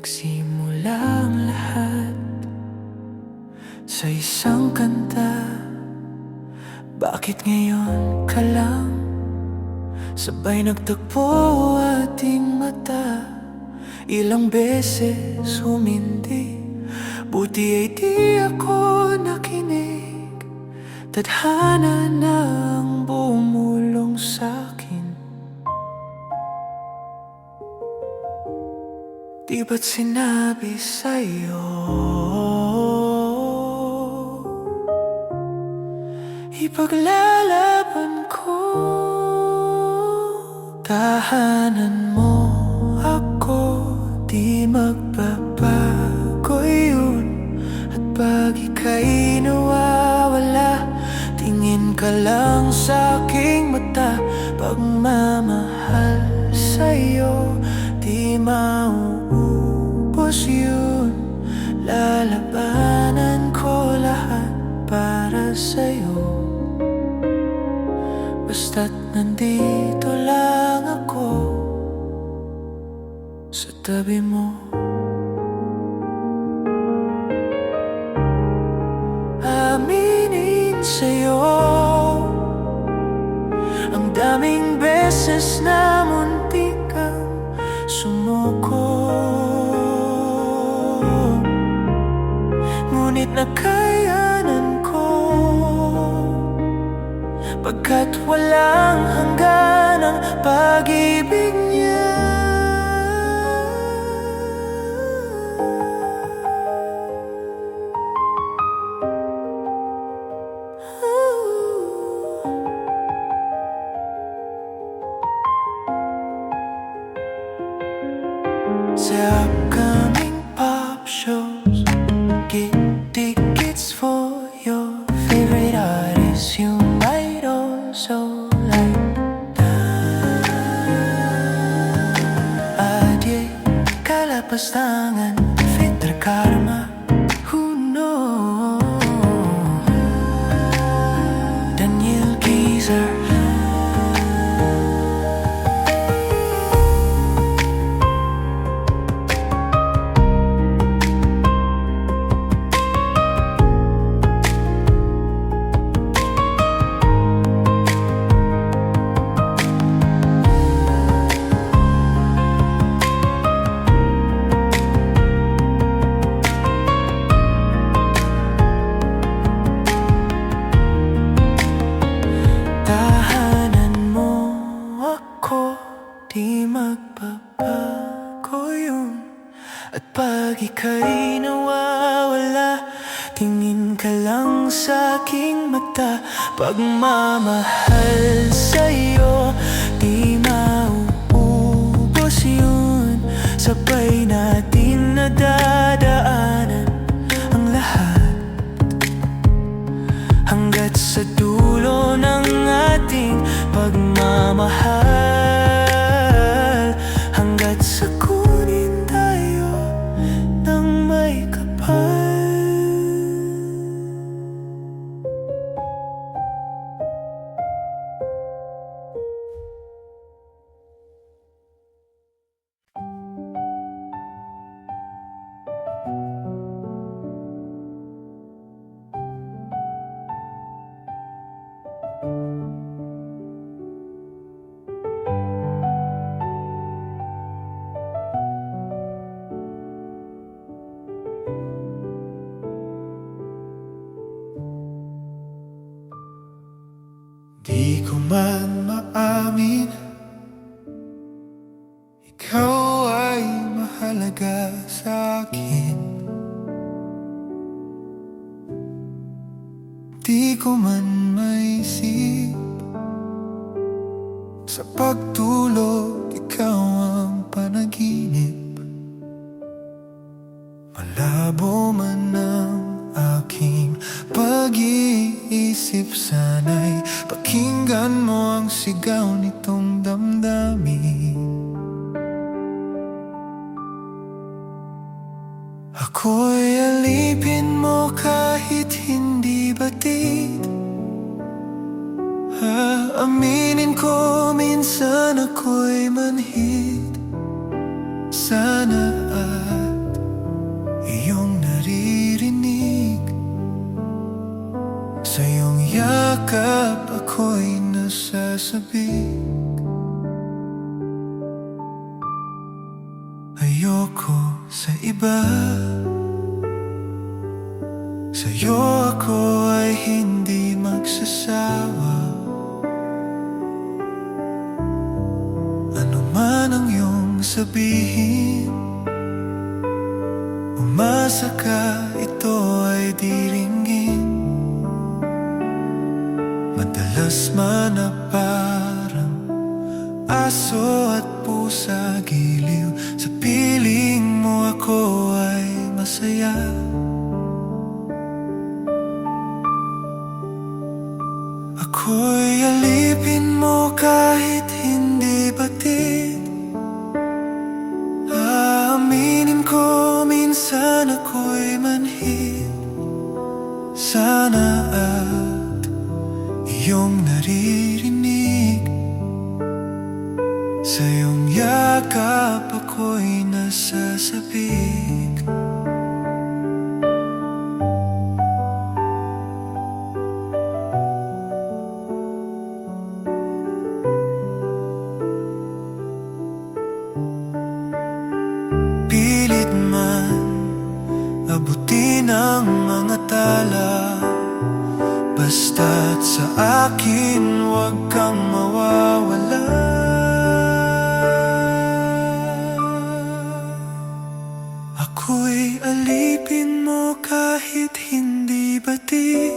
Nagsimula ang lahat sa isang kanta. Bakit ngayon ka lang sabay nagtagpo ating mata? Ilang beses humindi, buti ay di ako nakinig. Tadhana na ang bumulong sa'kin. Di ba't sinabi sa'yo ipaglalaban ko? Tahanan mo ako, di magbabago yun. At pag ika'y nawawala, tingin ka lang sa'king mata. Pagmamahal sa'yo, di mauubos yun. Lalabanan ko lahat para sa'yo. Basta't nandito lang ako sa tabi mo. Aminin sa'yo, ang daming beses na muntik kang sumuko, ngunit nakayanan ko, pagkat walang hanggan ang pag-ibig niya. Sa upcoming pop shows, get tickets for your favorite artists you might also like. Adye, kalapastangan, Fitra Karma, who knows? Daniel Geezer. Di magbabago yun. At pag ika'y nawawala, tingin ka lang sa'king mata. Pagmamahal sa'yo, di mauubos yun. Sabay natin nadadaanan ang lahat, hanggat sa dulo ng ating pagmamahal. Sa kunin tayo ng may kapal. Di ko man maamin, ikaw ay mahalaga sa'kin. Di ko man maisip, sa pagtulog ikaw ang panaginip. Malabo man ang aking pag-iisip, sana'y pakinggan mo ang sigaw nitong damdamin. Ako'y alipin mo kahit hindi batid. Aminin ko minsan ako'y manhid. Sana ay yakap ako'y nasasabik. Ayoko sa iba, sa'yo ako ay hindi magsasawa. Ano man ang iyong sabihin, umasa ka, ito ay diringgin. Madalas man na parang aso at pusa, giliw sa piling mo ako ay masaya. Ako'y alipin mo kahit hindi batid. Aaminin ko minsan ako'y manhid. Sana at iyong naririnig, sa iyong yakap ako'y nasasabik. Pilit man abutin ang mga tala, basta't sa akin huwag kang mawawala. Ako'y alipin mo kahit hindi batid.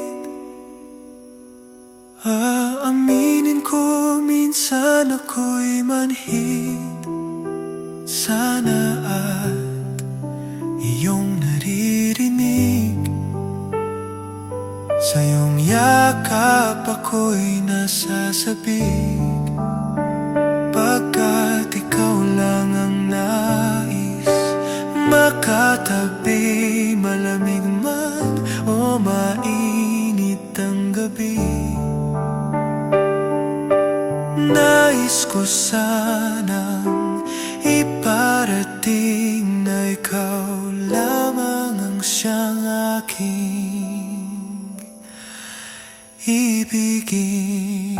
Aaminin ko minsan ako'y manhid. Sana at iyong naririnig, sa iyong yakap ako'y nasasabik. Pagkat ikaw lang ang nais makatabi, malamig man o mainit ang gabi. Nais ko sanang iparating na ikaw lamang ang siyang aking ibigin.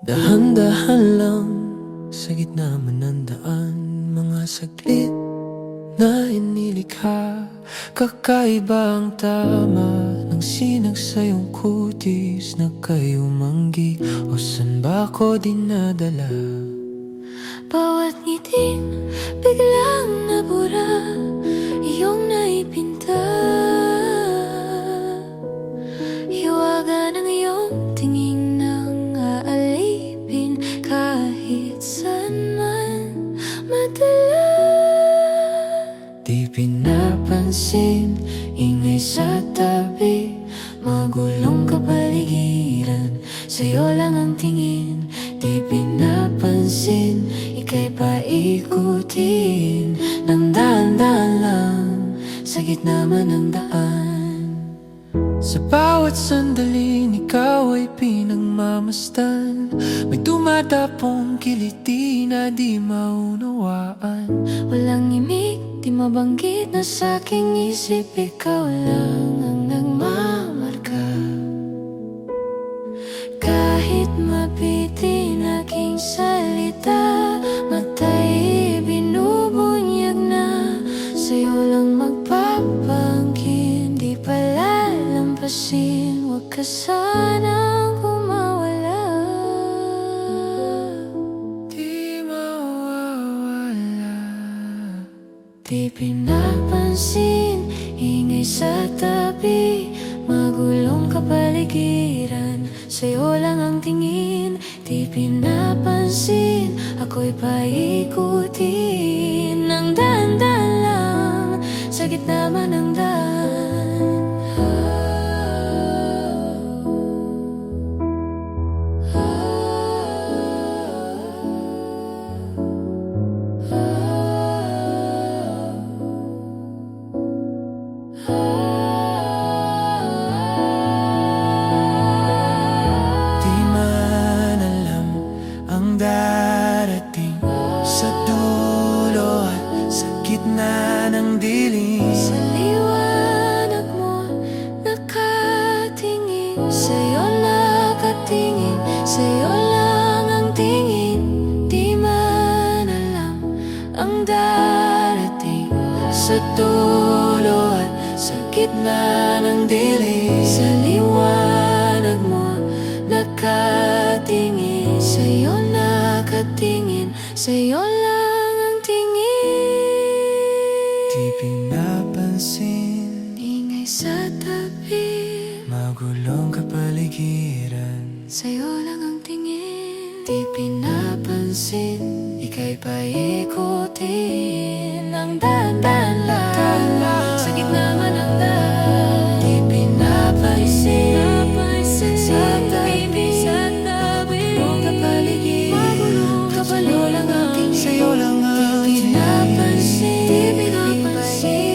Dahan-dahan lang sa gitna man ng daan, mga saglit na inilikha. Kakaiba ang tama ng sinag sa iyong kutis na kayo manggi. O san ba ko dinadala? Bawat ngiting biglang nabura, iyong naipinta. Hiwaga ng iyong tingin nang aalipin, kahit saan man madala. Di pinapansin, ingay sa tabi, magulong kapaligiran, sa'yo lang ang tingin. Di pinapansin, ika'y paikutin ng daan-daan lang sa gitna man ng daan. Sa bawat sandaling ikaw ay pinagmamasdan, may dumadapong kiliti na di maunawaan. Walang imig, di mabanggit na sa aking isip, ikaw lang ang nagmamarka. Kahit mabitin aking salita, mata'y binubunyag na, sa'yo lang magpapangkin. Di palalampasin, huwag ka sanang kumawala. Di mawawala. Di pinapansin, ingay sa tabi, magulong kapaligiran, sa'yo lang ang tingin. Di pinapansin, ako'y paikutin ng dahan-dahan lang sa gitna man ng daan. Di man alam ang darating sa dulo at sa gitna ng dilim. Sa liwanag mo nakatingin, sa'yo nakatingin, sa'yo lang ang tingin. Di man alam ang darating sa dulo at sa gitna ng dilim. Sa liwanag mo nakatingin, sa'yo nakatingin, sa'yo lang ang tingin. Di pinapansin, Ingay sa tabi, magulong kapaligiran. sa'yo lang ang tingin. Di pinapansin, ika'y paikutin ng dahan-dahan lang sa gitna man ng daan. Di pinapansin, sa tabi, magulong kapaligiran, sa'yo lang ang tingin. Sa'yo lang ang Di pinapansin,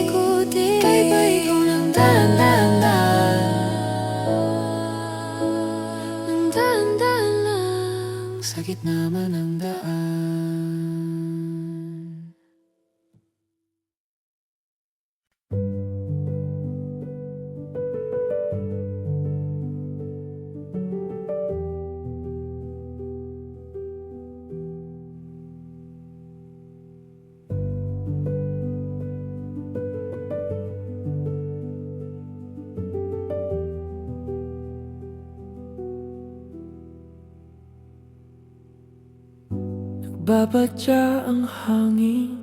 paikutin, ika'y paikot ng dahan-dahan lang, ng dahan-dahan lang sa gitna man ng daan. Babadya ang hangin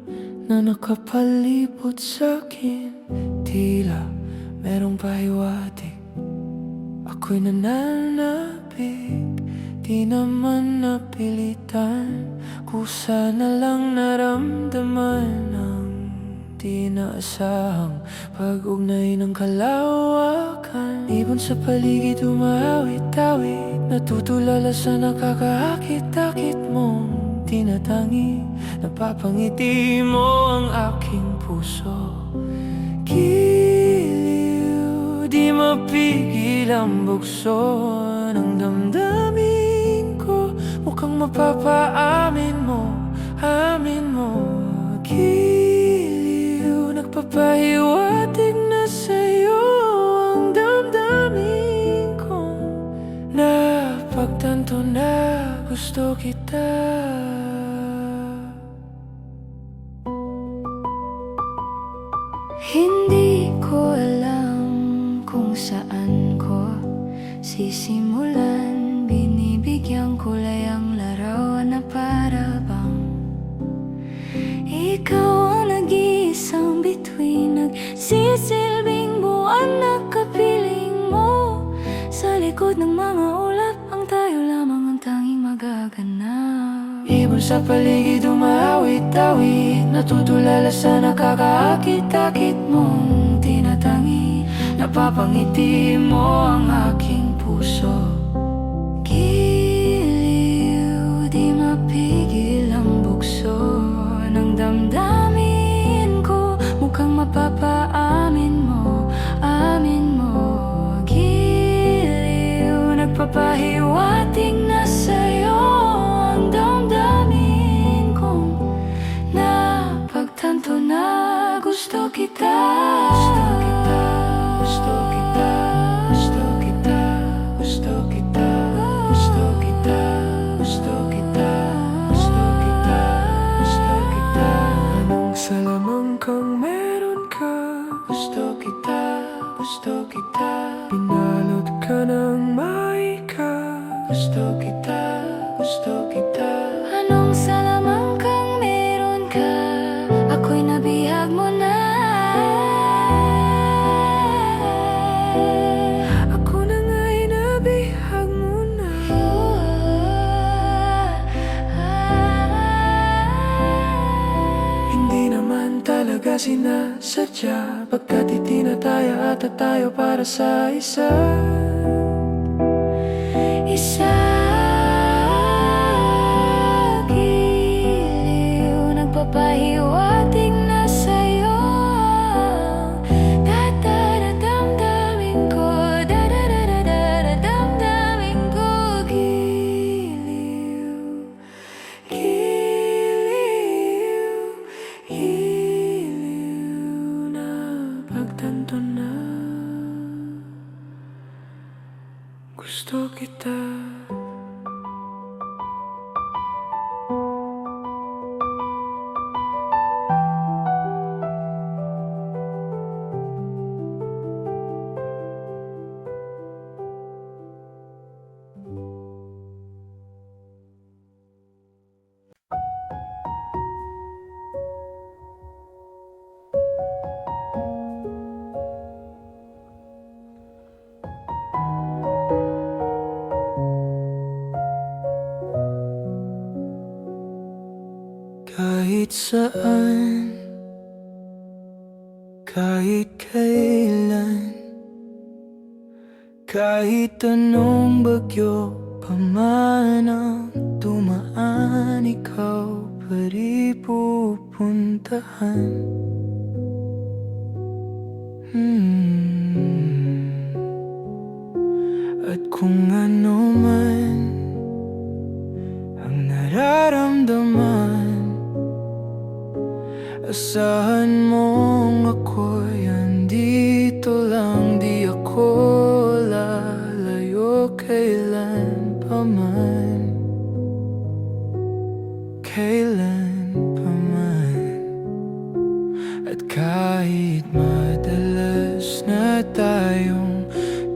na nakapalibot sa'kin. Tila merong pahiwatig, ako'y nananabik. Di naman napilitan, kusa na lang naramdaman ang di naasahang pag-ugnay ng kalawakan. Ibon sa paligid umawit-awit, natutulala sa nakakaakit-akit mong tinatangi. Napapangiti mo ang aking puso. Giliw, di mapigil ang bugso ng damdamin ko. Mukhang mapapaamin mo, amin mo. Giliw, nagpapahiwatig na sa'yo ang damdamin ko. Napagtanto na gusto kita. Hindi ko alam kung saan ko sisimulan. Binibigyang kulay ang larawan na para bang ikaw ang nag-iisang bituin, nagsisilbing buwan na kapiling mo. Sa likod ng mga ulap, ang tayo lamang ang tanging magaganap. Ibon sa paligid umawit-awit, natutulala sa nakakaakit-akit mong tinatangi. Napapangiti mo ang aking puso. Giliw, di mapigil ang bugso ng damdamin ko. Mukhang mapapaamin mo, amin mo. Giliw, nagpapahiwatig na sa'yo ang damdamin kong napagtanto na gusto kita. Gusto kita, gusto kita, gusto kita, gusto kita, gusto kita, gusto kita, gusto kita. Anong salamang kang meron ka? Gusto kita, gusto kita. Pinalot ka ng maika. Gusto kita, gusto kita. Anong salamang kang meron ka? Ako'y nabihag mo na. Ako na nga'y nabihag mo na. ka sinasadya, pagkat itinataya at tayo para sa Isa giliw, nagpapahiwatig na sa'yo. Dadadadamdamin ko, dadadadadamdamin ko. Giliw, giliw, giliw na pagtanto na gusto kita. Kahit saan, kahit kailan, kahit anong bagyo pa man ang dumaan, ikaw pa rin pupuntahan. At kung ano man ang nararamdaman, asahan mong ako'y andito lang. Di ako lalayo kailan pa man, kailan pa man. At kahit madalas na tayong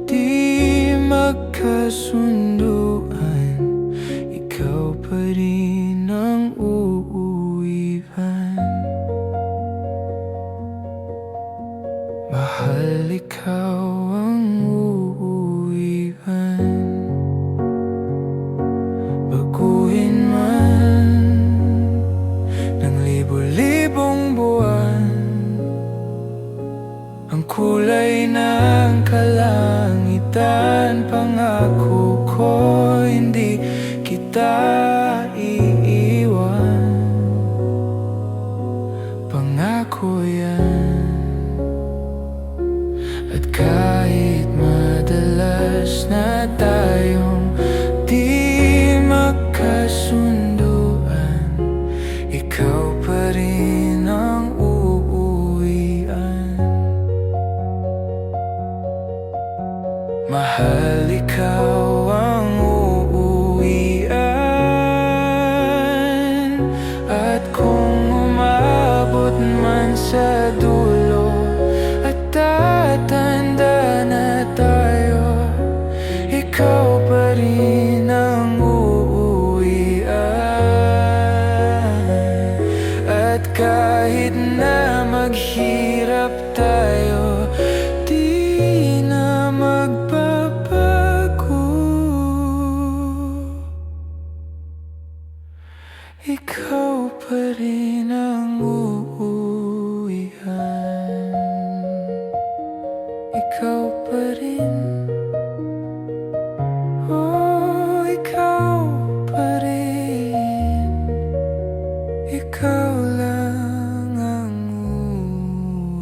di magkasunduan, ikaw pa rin ang uuwihan. Mahal, ikaw ang uuwihan. Baguhin man ng libo-libong buwan ang kulay ng kalangitan, pangako ko hindi kita iiwan. Pangako yan. At kahit madalas na tayong di magkasunduan, ikaw pa rin ang uuwian. Mahal, ikaw ang uuwian. At kung umabot man sa dulo at tatanda na tayo, ikaw pa rin ang uuwian. At kahit na maghirap tayo, di na magbabago. Ikaw pa rin ang uuwian. Ikaw pa rin. Oh, ikaw pa rin. Ikaw lang ang uuwian.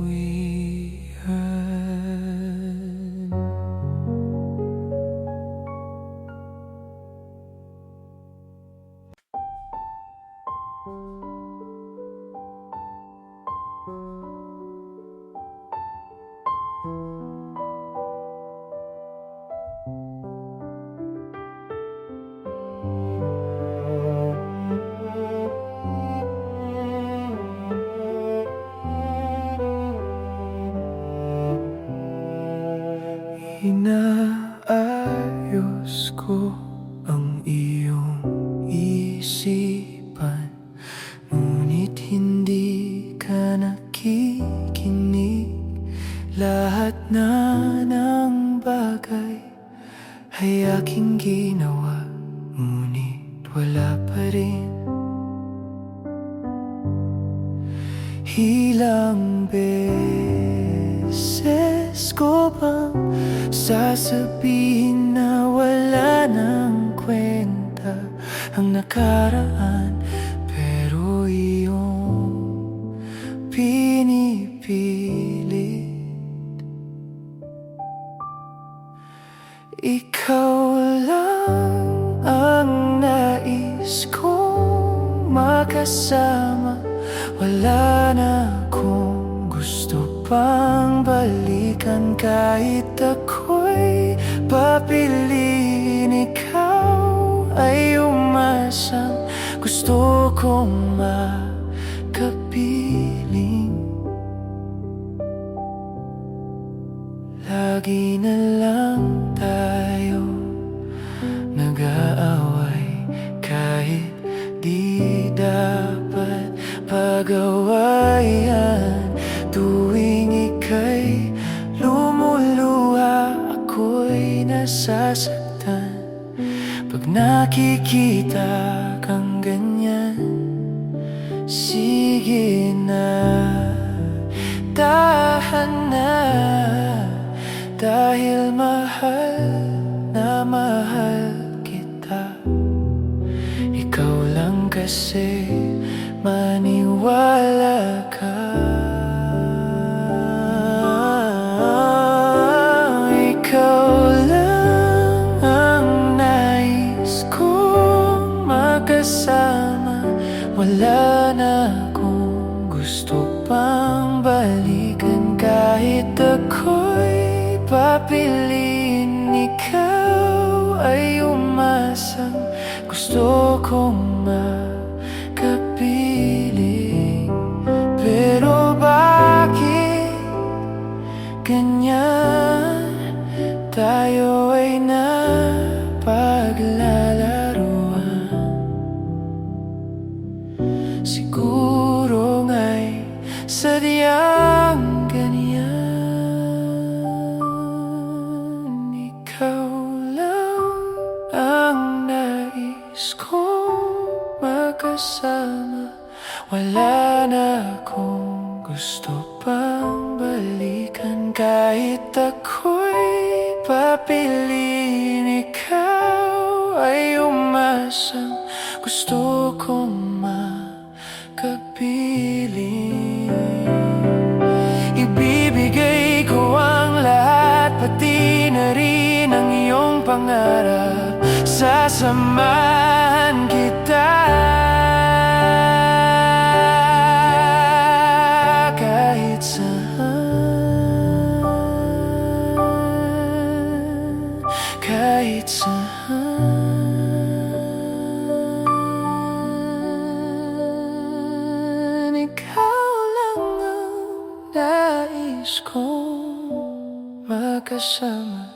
Inaayos ko ang iyong isipan, ngunit hindi ka nakikinig. Lahat na ng bagay ay aking ginawa, ngunit wala pa rin. Ilang beses ko bang sasabihin na wala nang kwenta ang nakaraan, pero iyong pinipilit. Ikaw lang ang nais kong makasama. Wala na akong gusto pang balikan, kahit ako'y papiliin. Ikaw ay umasang gusto kong makapiling. Lagi na lang tayo nag-aaway, kahit di dapat pag-awayan. Tuwing ika'y lumuluha, ako'y nasasaktan. Pag nakikita kang ganyan, sige na, tahan na. Dahil mahal na mahal kita. Ikaw lang kasi, maniwala ka. Ikaw lang ang nais kong makasama. Wala na akong gusto pang balikan, kahit ako'y papiliin. Ikaw ay umasang gusto kong makapiling. Pero bakit ganyan? Tayo ay napaglalaruan. Siguro nga'y sadyang ganyan. Ikaw lang ang nais kong makasama. Wala na akong gusto pang balikan, kahit ako'y papiliin. Ikaw ay umasang gusto kong makapiling. Ibibigay ko ang lahat, pati na rin ang iyong pangarap. Sasamahan kita kahit saan, kahit saan. Ikaw lang ang nais kong makasama.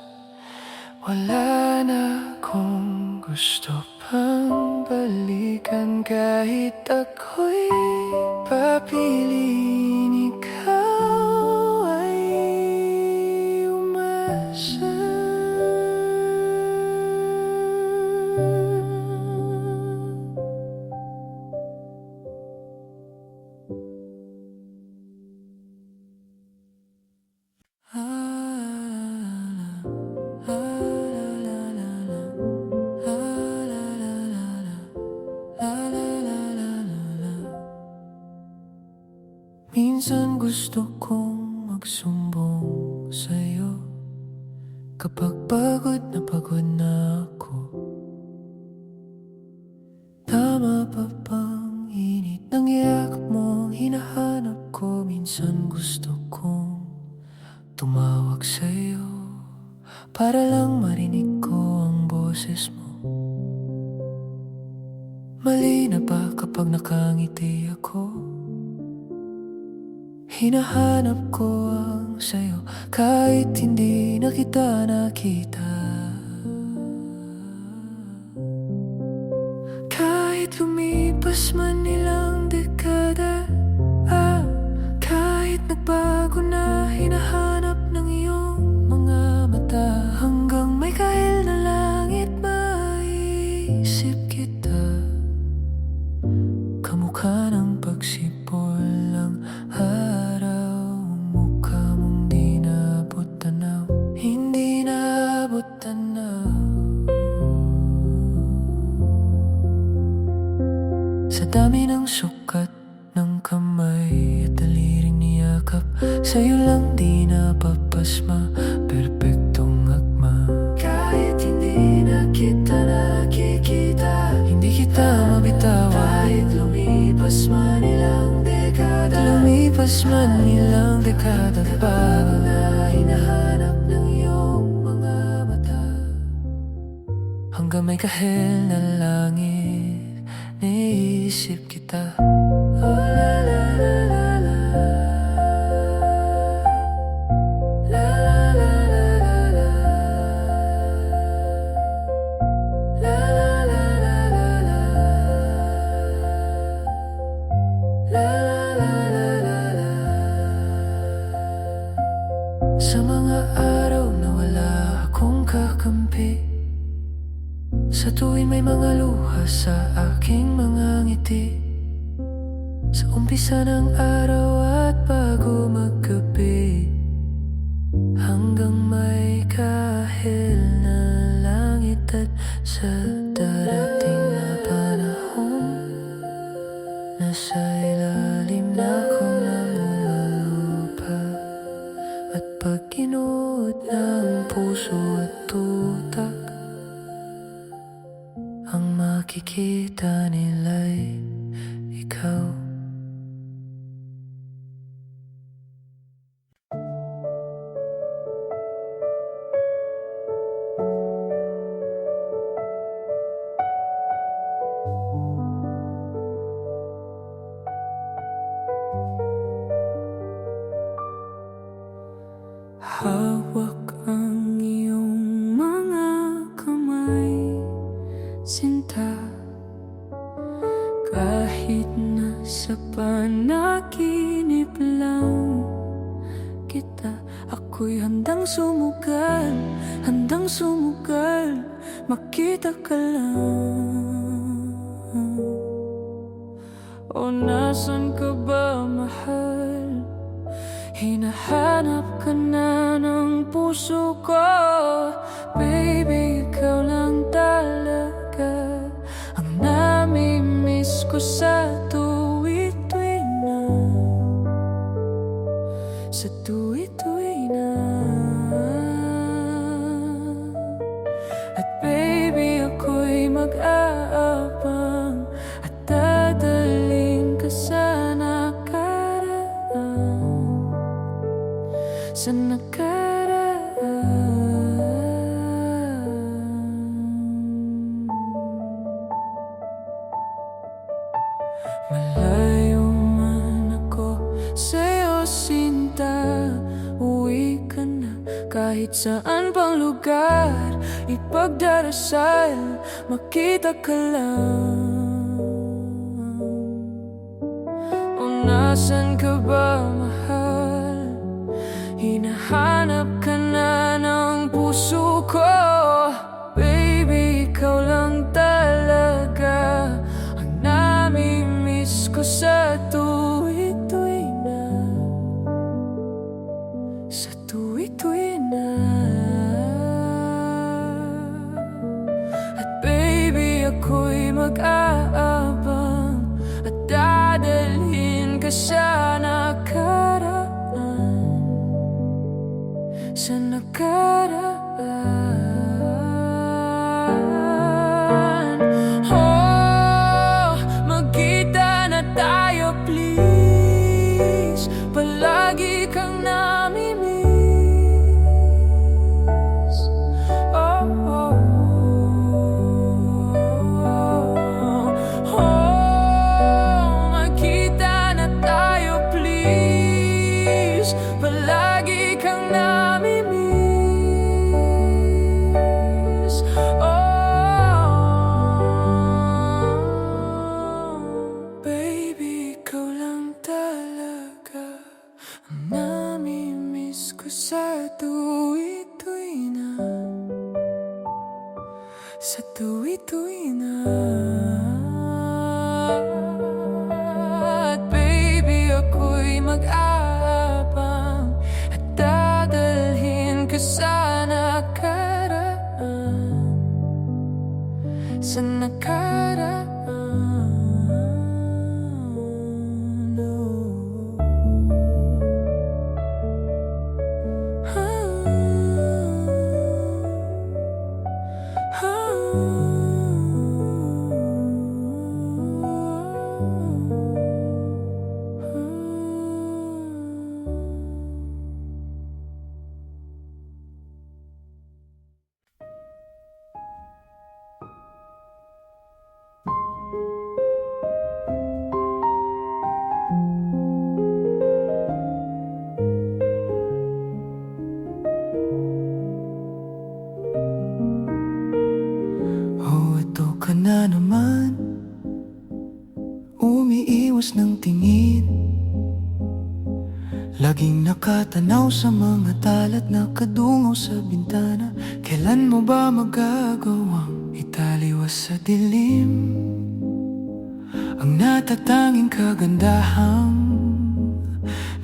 Wala na akong gusto pang balikan, kahit ako'y papiliin. Ikaw ay umasa. Minsan gusto kong magsumbong sa'yo kapag pagod na ako. Tama pa bang init ng yakap mo ang hinahanap ko? Minsan gusto kong tumawag sa'yo para lang marinig ko ang boses mo. Mali na ba kapag nakangiti ako? Hinahanap ko ang sayo kahit hindi na kita nakita. Kahit lumipas man ilang dekada, kahit nagbago na, hinahanap ng iyong mga mata. Hanggang may kahil na langit, maisip kita. Kamukha ng pagsipol lang dami ng sukat ng kamay at daliring niyakap, sa'yo lang di napapasma, perpektong akma. Kahit hindi na kita nakikita, Hindi kita mabitawan, kahit lumipas man ilang dekada, lumipas man ilang dekada pa. bago na hinahanap ng iyong mga mata. Hanggang may kahel na langit, naiisip kita. Oh, la la la la la. La la la la la la. La la la la la la. La la la la la. Sa mga araw na wala akong kakampi, sa tuwing may mga luha sa aking mga ngiti, sa umpisa ng araw at bago maggabi, hanggang may kahel na langit at sa darating na panahon, nasa ilalim na akong namumulupa, at pag kinuot ng puso at tutak, ang makikita nila'y ikaw. Hawak ang iyong mga kamay, sinta. Kahit nasa panaginip lang kita, ako'y handang sumugal, makita ka lang. O nasan ka ba, mahal? Hinahanap ka na ng puso ko. Baby, ikaw lang talaga ang nami-miss ko sa tuwi-tuwi na, sa tuwi-tuwi na. At baby, ako'y mag-aabang at dadalhin ka sa nakaraan, sa nakaraan. Malayo man ako sa'yo, sinta, uwi ka na. Kahit saan pang lugar, ipagdarasal, makita ka lang. O nasan ka ba, mahal? Hinahanap ka na ng puso ko. Baby, ikaw lang talaga ang nami-miss ko sa tuwi-tuwi na, sa tuwi-tuwi na. At baby, ako'y mag-aabang at dadalhin ka sa nakaraan, sa nakaraan. Oh, magkita na tayo, please. Palagi kang nami-miss. Oh, oh, oh. Magkita na tayo, please. Palagi kang nami-miss. Oh, baby, ikaw lang talaga ang nami-miss ko sa tuwi-tuwi na, sa tuwi-tuwi na. At baby, ako'y mag-aabang at dadalhin ka sa nakaraan, sa nakaraan. naman, umiiwas ng tingin. Laging nakatanaw sa mga talat na kadungaw sa bintana. Kailan mo ba magagawang italiwas sa dilim ang natatanging kagandahang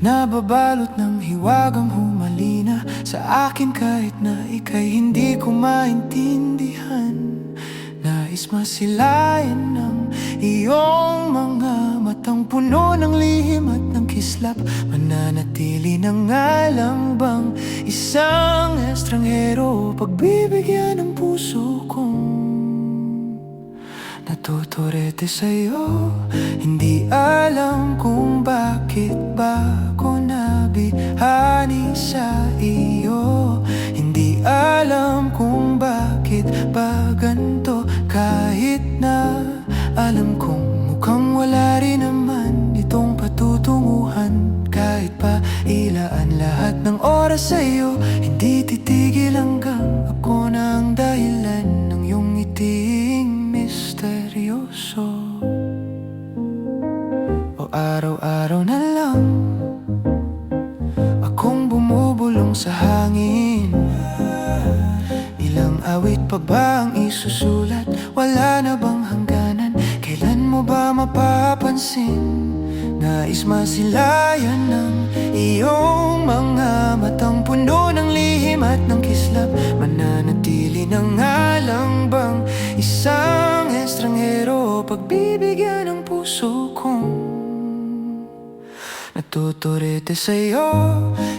nababalot ng hiwagang humalina sa akin kahit na ika'y hindi ko maintindihan. Nais masilayan ng iyong mga matang puno ng lihim at ng kislap. Mananatili na nga lang bang isang estranghero pagbibigyan ng puso kong natuturete sa'yo? Hindi alam kung bakit ba ko nabihani sa iyo. Hindi alam kung bakit ba ganito, kahit na alam kong mukhang wala rin naman itong patutunguhan. Kahit pa ilaan lahat ng oras sa'yo, hindi titigil hanggang ako na ang dahilan ng iyong ngiting misteryoso. O araw-araw na lang akong bumubulong sa hangin. Ilang awit pa ba ang isusulat? Wala na bang hangganan? Kailan mo ba mapapansin? Nais masilayan ng iyong mga matang puno ng lihim at ng kislap. Mananatili na nga lang bang isang estranghero pagbibigyan ng puso kong natuturete sa'yo?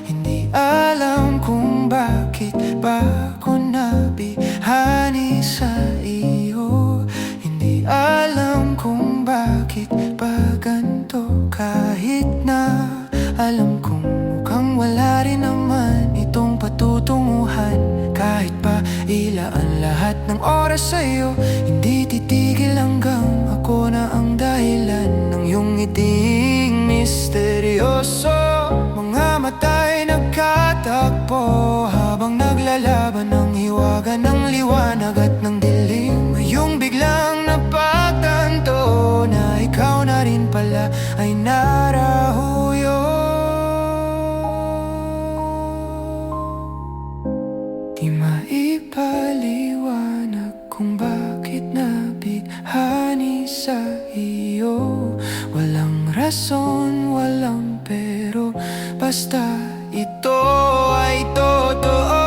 Hindi alam kung bakit ba ko nabihani sa iyo. Hindi alam kung bakit ba ganito, kahit na alam kong mukhang wala rin naman itong patutunguhan. Kahit pa ilaan lahat ng oras sa'yo, hindi titigil hanggang ako na ang dahilan ng iyong ngiting misteryoso. Mga mata'y nagkatakpo habang naglalaban ng hiwaga ng liwanag at ng dilim. Ngayong biglang napagtanto na ikaw na rin pala ay narahuyo. Di maipaliwanag kung bakit nabighani sa iyo. Walang rason, walang pero, basta ito ay totoo.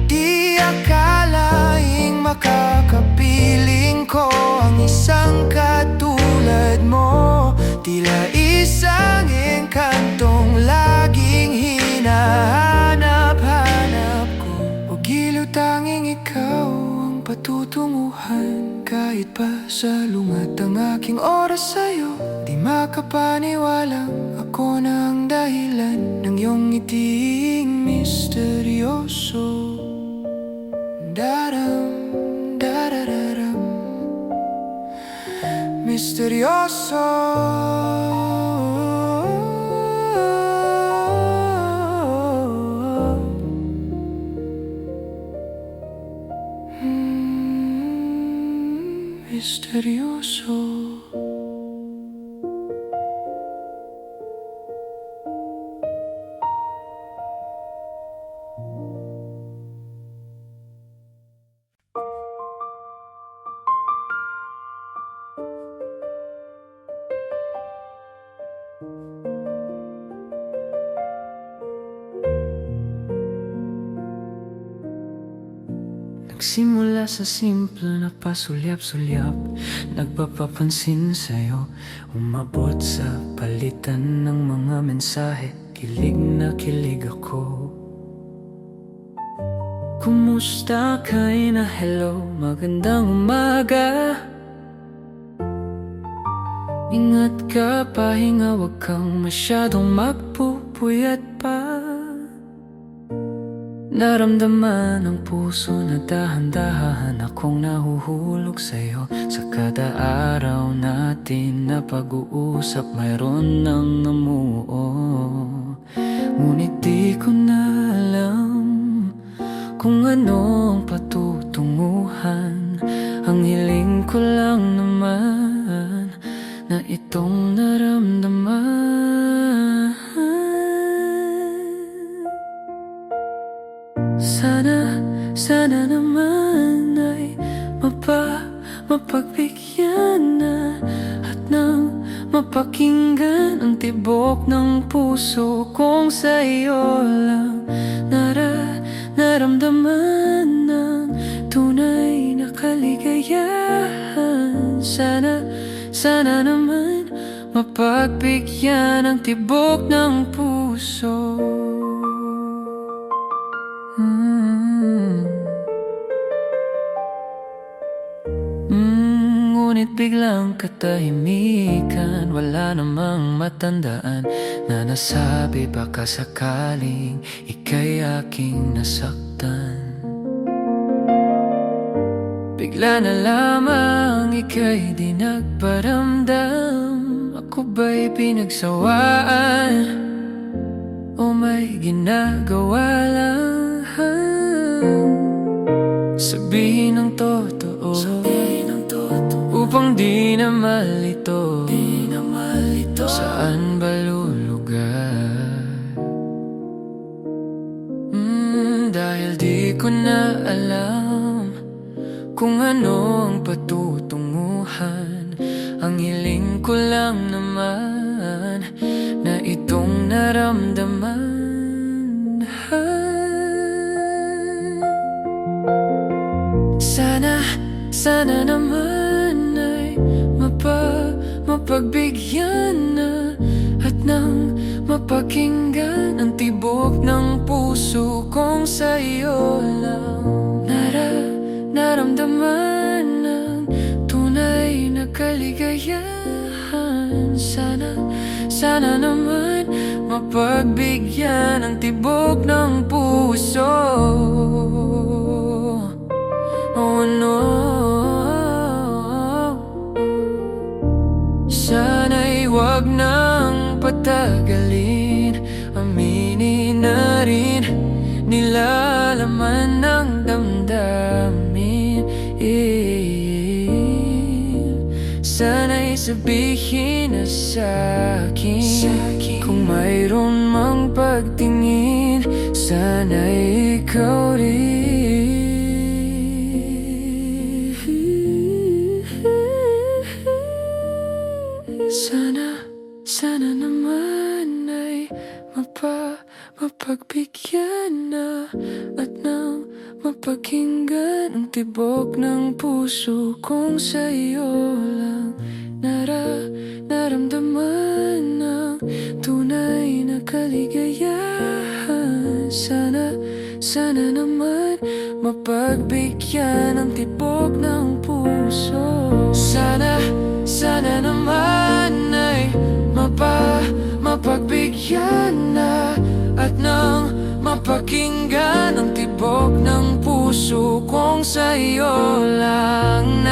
Di akalaing makakapiling ko ang isang katulad mo. Tila isang engkantong laging hinahanap-hanap ko. O giliw tanging ikaw ang patutunguhan. Kahit pa salungat ang aking oras sa'yo, di makapaniwalang ako na ang dahilan ng iyong ngiting misteryoso. Daram, darararam, misteryoso. Misteryoso. Nagsimula sa simple na pasulyap-sulyap, nagpapapansin sa'yo, umabot sa palitan ng mga mensahe. Kilig na kilig ako. Kumusta ka na hello, magandang umaga. Ingat ka, pahinga, wag kang masyadong magpupuyat pa. Naramdaman ng puso na dahan-dahan akong nahuhulog sa'yo. Sa kada araw natin na pag-uusap, mayroon nang namuo. Ngunit di ko na alam kung ano ang patutunguhan. Ang lang naman na itong naramdaman. Sana naman ay mapagbigyan na at nang mapakinggan ang tibok ng puso kong sa iyo lang naramdaman ng tunay na kaligayahan. Sana naman mapagbigyan ang tibok ng puso. Ngunit biglang katahimikan, wala namang matandaan na nasabi baka sakaling ika'y aking nasaktan. Bigla na lamang ika'y di nagparamdam. Ako ba'y pinagsawaan o may ginagawa lang? Sabihin ang totoo upang di na malito. Saan ba lulugar? Dahil di ko na alam kung ano ang patutunguhan. Ang hiling ko lang naman na itong naramdaman. Sana naman ay mapagbigyan na at nang mapakinggan ang tibok ng puso kong sa iyo lang naramdaman ng tunay na kaligayahan. Sana naman mapagbigyan ang tibok ng puso. Oh no, sana'y wag nang patagalin. Aminin na rin nilalaman ng damdamin. Sana'y sabihin na sa'kin kung mayroon mang pagtingin. Sana'y ikaw rin. Sana naman ay mapagbigyan na at nang mapakinggan ang tibok ng puso kong sa iyo lang naramdaman ng tunay na kaligayahan. Sana naman mapagbigyan ang tibok ng puso. Sana naman ay mapagbigyan na at nang mapakinggan ang tibok ng puso kong sa iyo lang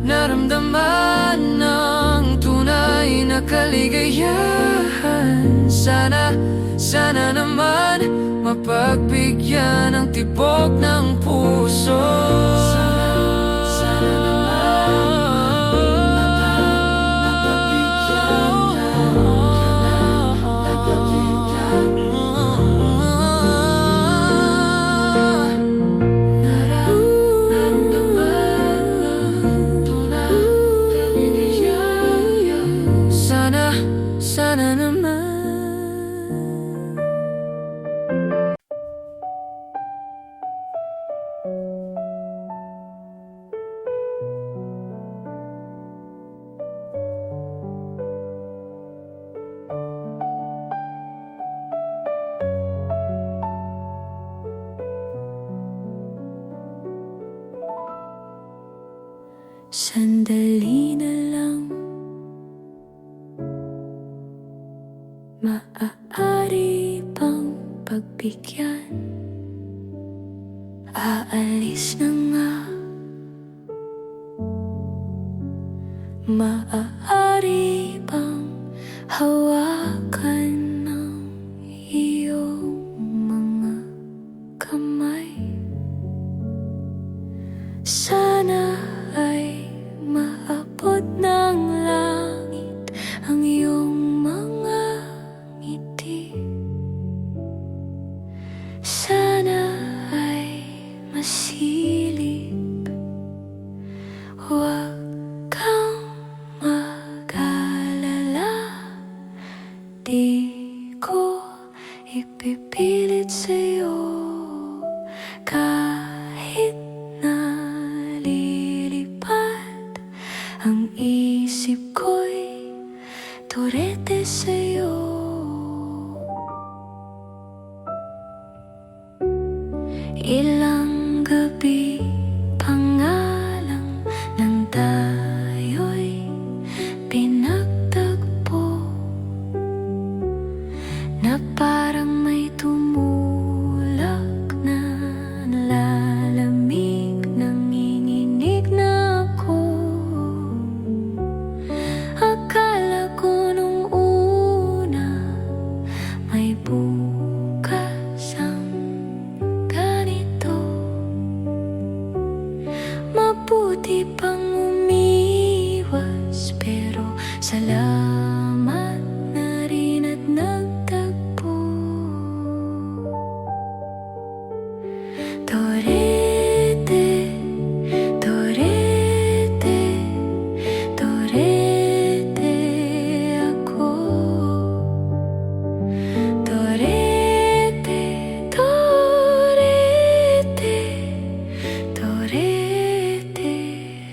naramdaman ng tunay na kaligayahan. Sana naman mapagbigyan ang tibok ng puso. Sana naman. Sandali na lang, maaari pang pagbigyan. Aalis na nga, maaari pang hawakan ng iyong mga kamay. Sana ay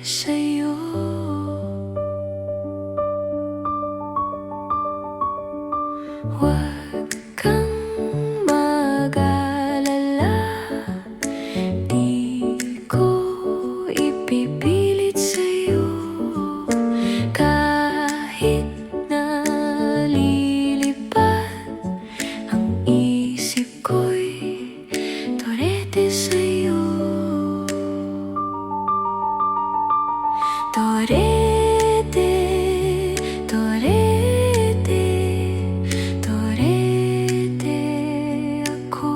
sa'yo. Huwag kang mag-alala, di ko ipipilit sa'yo. Kahit nalilipad ang isip ko'y torete sa'yo. Torete, torete, torete ako.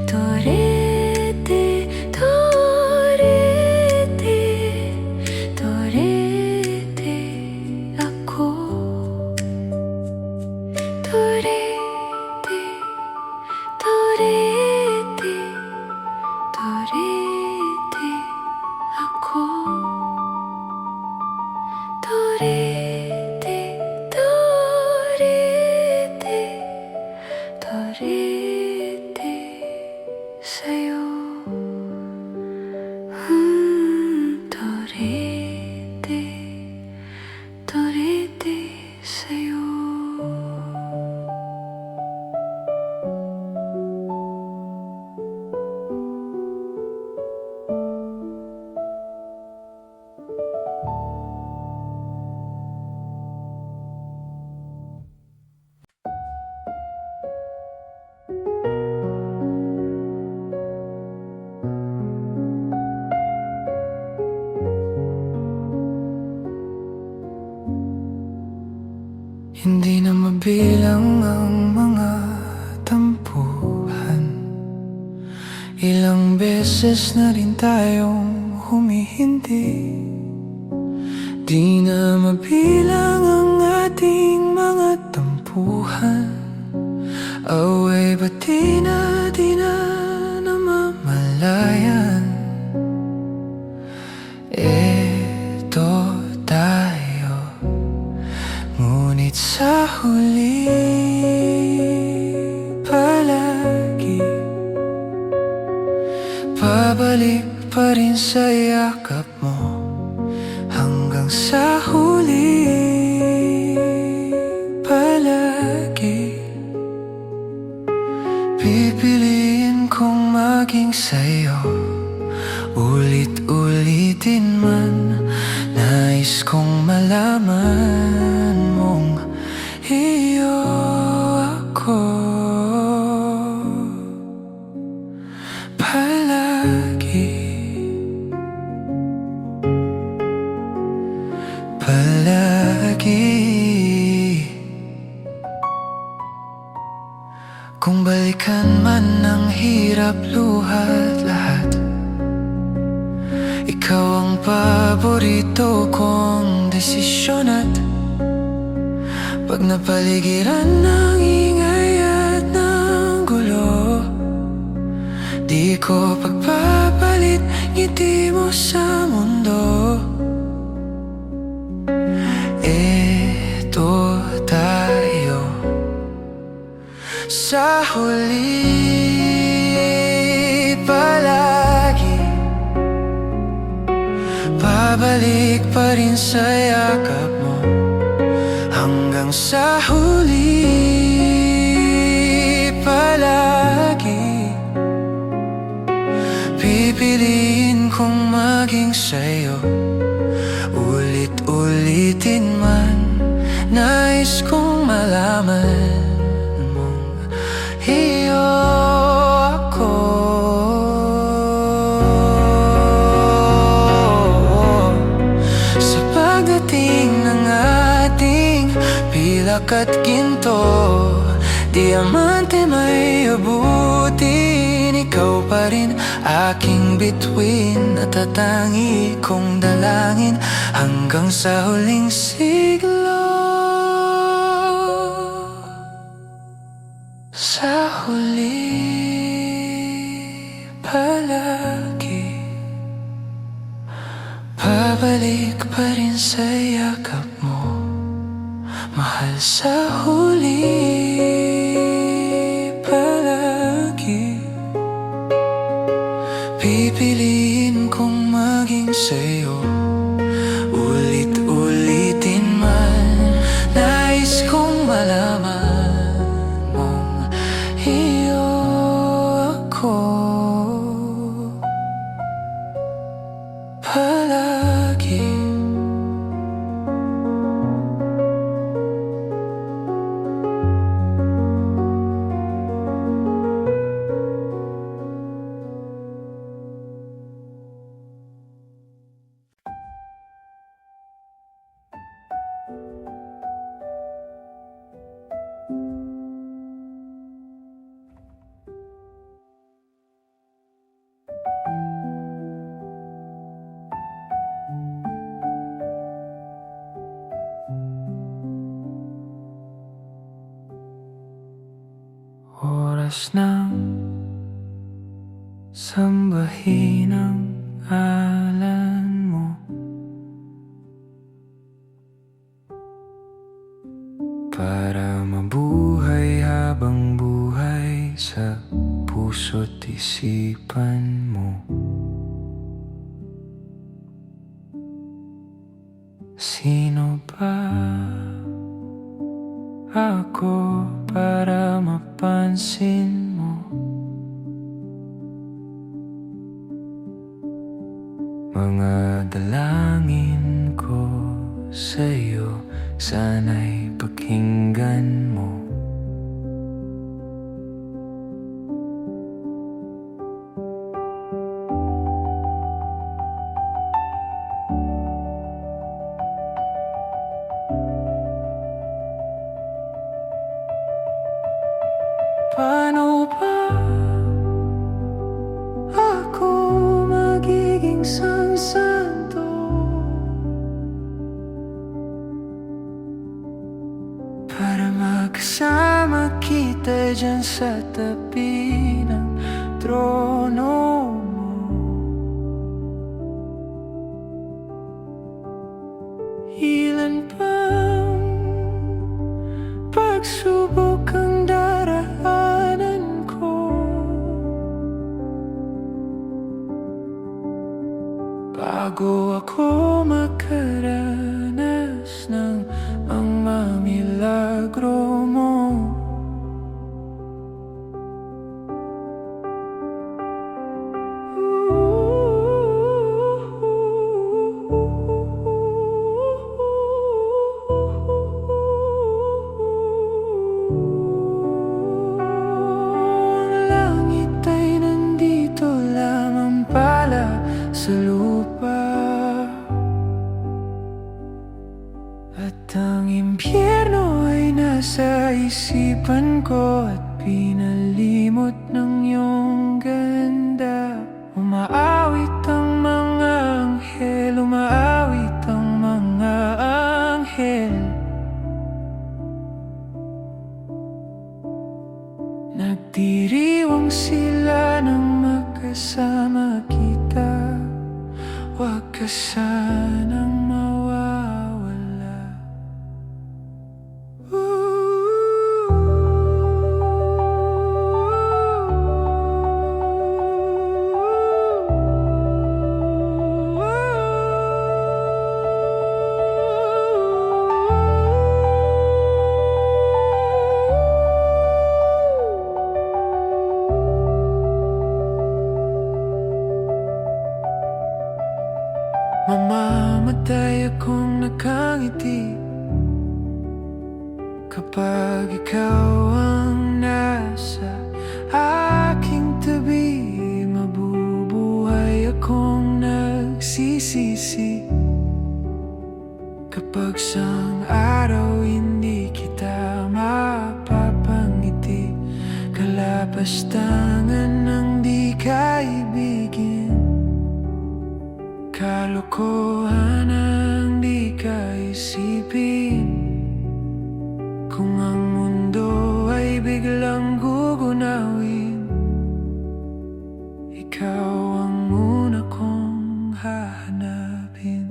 Torete, torete, torete ako. Torete, torete, torete ako. Torete, torete, torete sa'yo. Torete, torete sa'yo. Hindi na mabilang ang mga tampuhan. Ilang beses na rin tayong humihindi. Di na mabilang ang ating mga tampuhan. Away ba't di na namamalayan? Eto tayo, ngunit sa huli palagi pabalik pa rin sa yakap mo. Hanggang sa huli palagi pipiliin kong maging sa'yo. Ulit-ulitin man, nais kong malaman mong iyo ako palagi. Palagi. Kung balikan man ng hirap, luhat lahat, ikaw ang paborito kong desisyon. At pag napaligiran ng ingay at ng gulo, di ko pagpapalit ngiti mo sa mundo. Eto tayo sa huli palagi, pabalik pa rin sa yakap mo. Hanggang sa huli palagi pipiliin kong maging sa'yo. Ulit-ulitin man, nais kong malaman mong iyo ako. Sa pagdating ng ating pilak at ginto, diamante may abutin, ikaw pa rin aking bituin. Natatangi kong dalangin hanggang sa huling siglo. Sa huli palagi pabalik pa rin sa yakap mo, mahal. Sa huli palagi pipiliin kong sabihin sa'yo, ulit-ulitin man, nais kong malaman mong iyo ako palagi. Oras ng sambahin ang ngalan mo, para mabuhay habang buhay sa puso't isipan mo. Sino ba ako para mapansin mo? Mga dalangin ko sa'yo, sana'y pakinggan mo. Paano ba ako magiging santo para makasama kita dyan sa tabi ng trono mo? Ilan pang pagsubok ang daraanan ko bago ako makaranas ng mga milagro mo. Sa lupa at ang impyerno ay nasa isipan ko, at pinalimot ng iyong ganda. Umaawit ang mga anghel, umaawit ang mga anghel. Nagdiriwang sila nang magkasama kita. Huwag ka sanang mawawala. Mamamatay akong nakangiti kapag ikaw ang nasa aking tabi. Mabubuhay akong nagsisisi kapag sang araw hindi kita mapapangiti. Kalapastangan ng di kaibigin, kalokohan ang di kaisipin. Kung ang mundo ay biglang gugunawin, ikaw ang una kong hahanapin.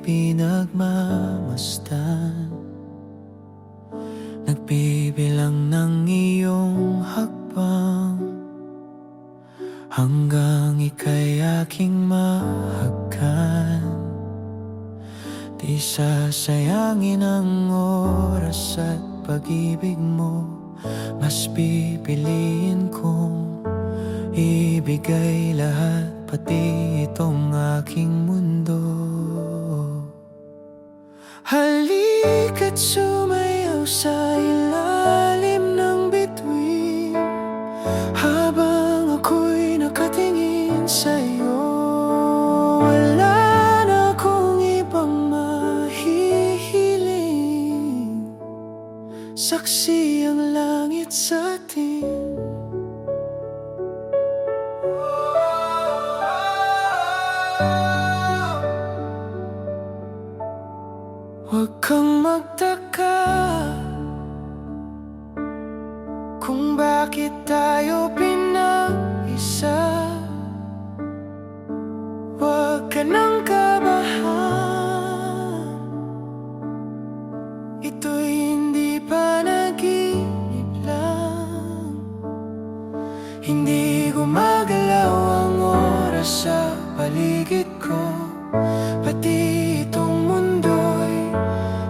pinagmamasdan. Nagbibilang ng iyong hakbang hanggang ika'y aking mahagkan. Di sasayangin ang oras at pag-ibig mo, mas pipiliin kong ibigay lahat, pati itong aking mundo. Halika't sumayaw sa ilalim ng bituin, habang ako'y nakatingin sa'yo. Wala na akong ibang mahihiling, saksi ang langit sa atin. Huwag kang magtaka kung bakit tayo pinag-isa. Huwag ka nang kabahan, ito'y hindi panaginip lang. Hindi gumagalaw ang oras sa paligid ko, pati itong mundo'y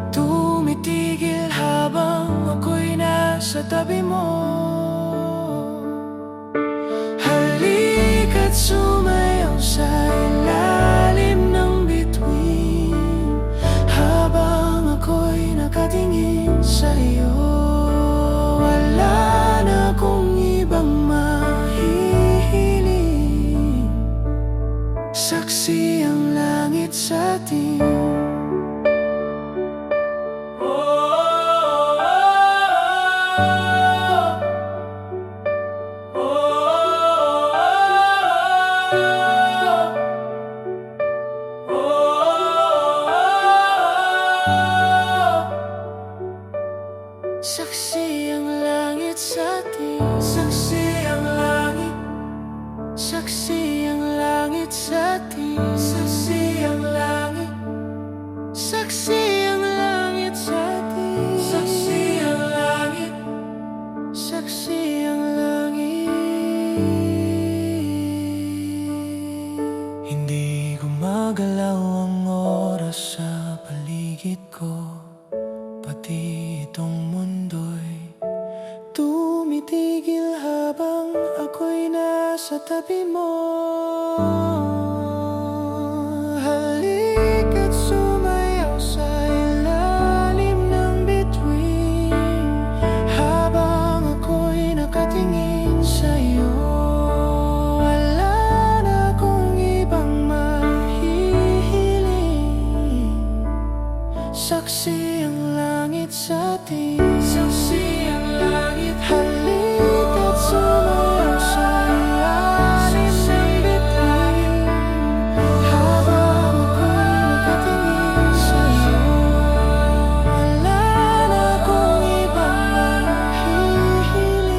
tumitigil habang ako'y nasa tabi mo. Halika't sumayaw sa ilalim ng bituin, habang ako'y nakatingin sa'yo. Wala na akong ibang mahihiling, saksi ang langit sa atin. Saksi ang langit sa atin. Saksi ang langit. Saksi ang langit sa atin. Saksi ang langit. Saksi ang langit sa atin. Saksi ang langit. Saksi ang langit. Hindi gumagalaw ang oras sa paligid ko, pati itong mundo'y tumitigil habang ako'y nasa tabi mo. Halika't sumayaw sa ilalim ng bituin, habang ako'y nakatingin sa'yo. Wala na akong ibang mahihiling, saksi ang langit sa atin. Saksi ang langit. Halika't sumayaw sa ilalim ng bituin, habang ako'y nakatingin sa'yo. Wala na akong ibang mahihiling,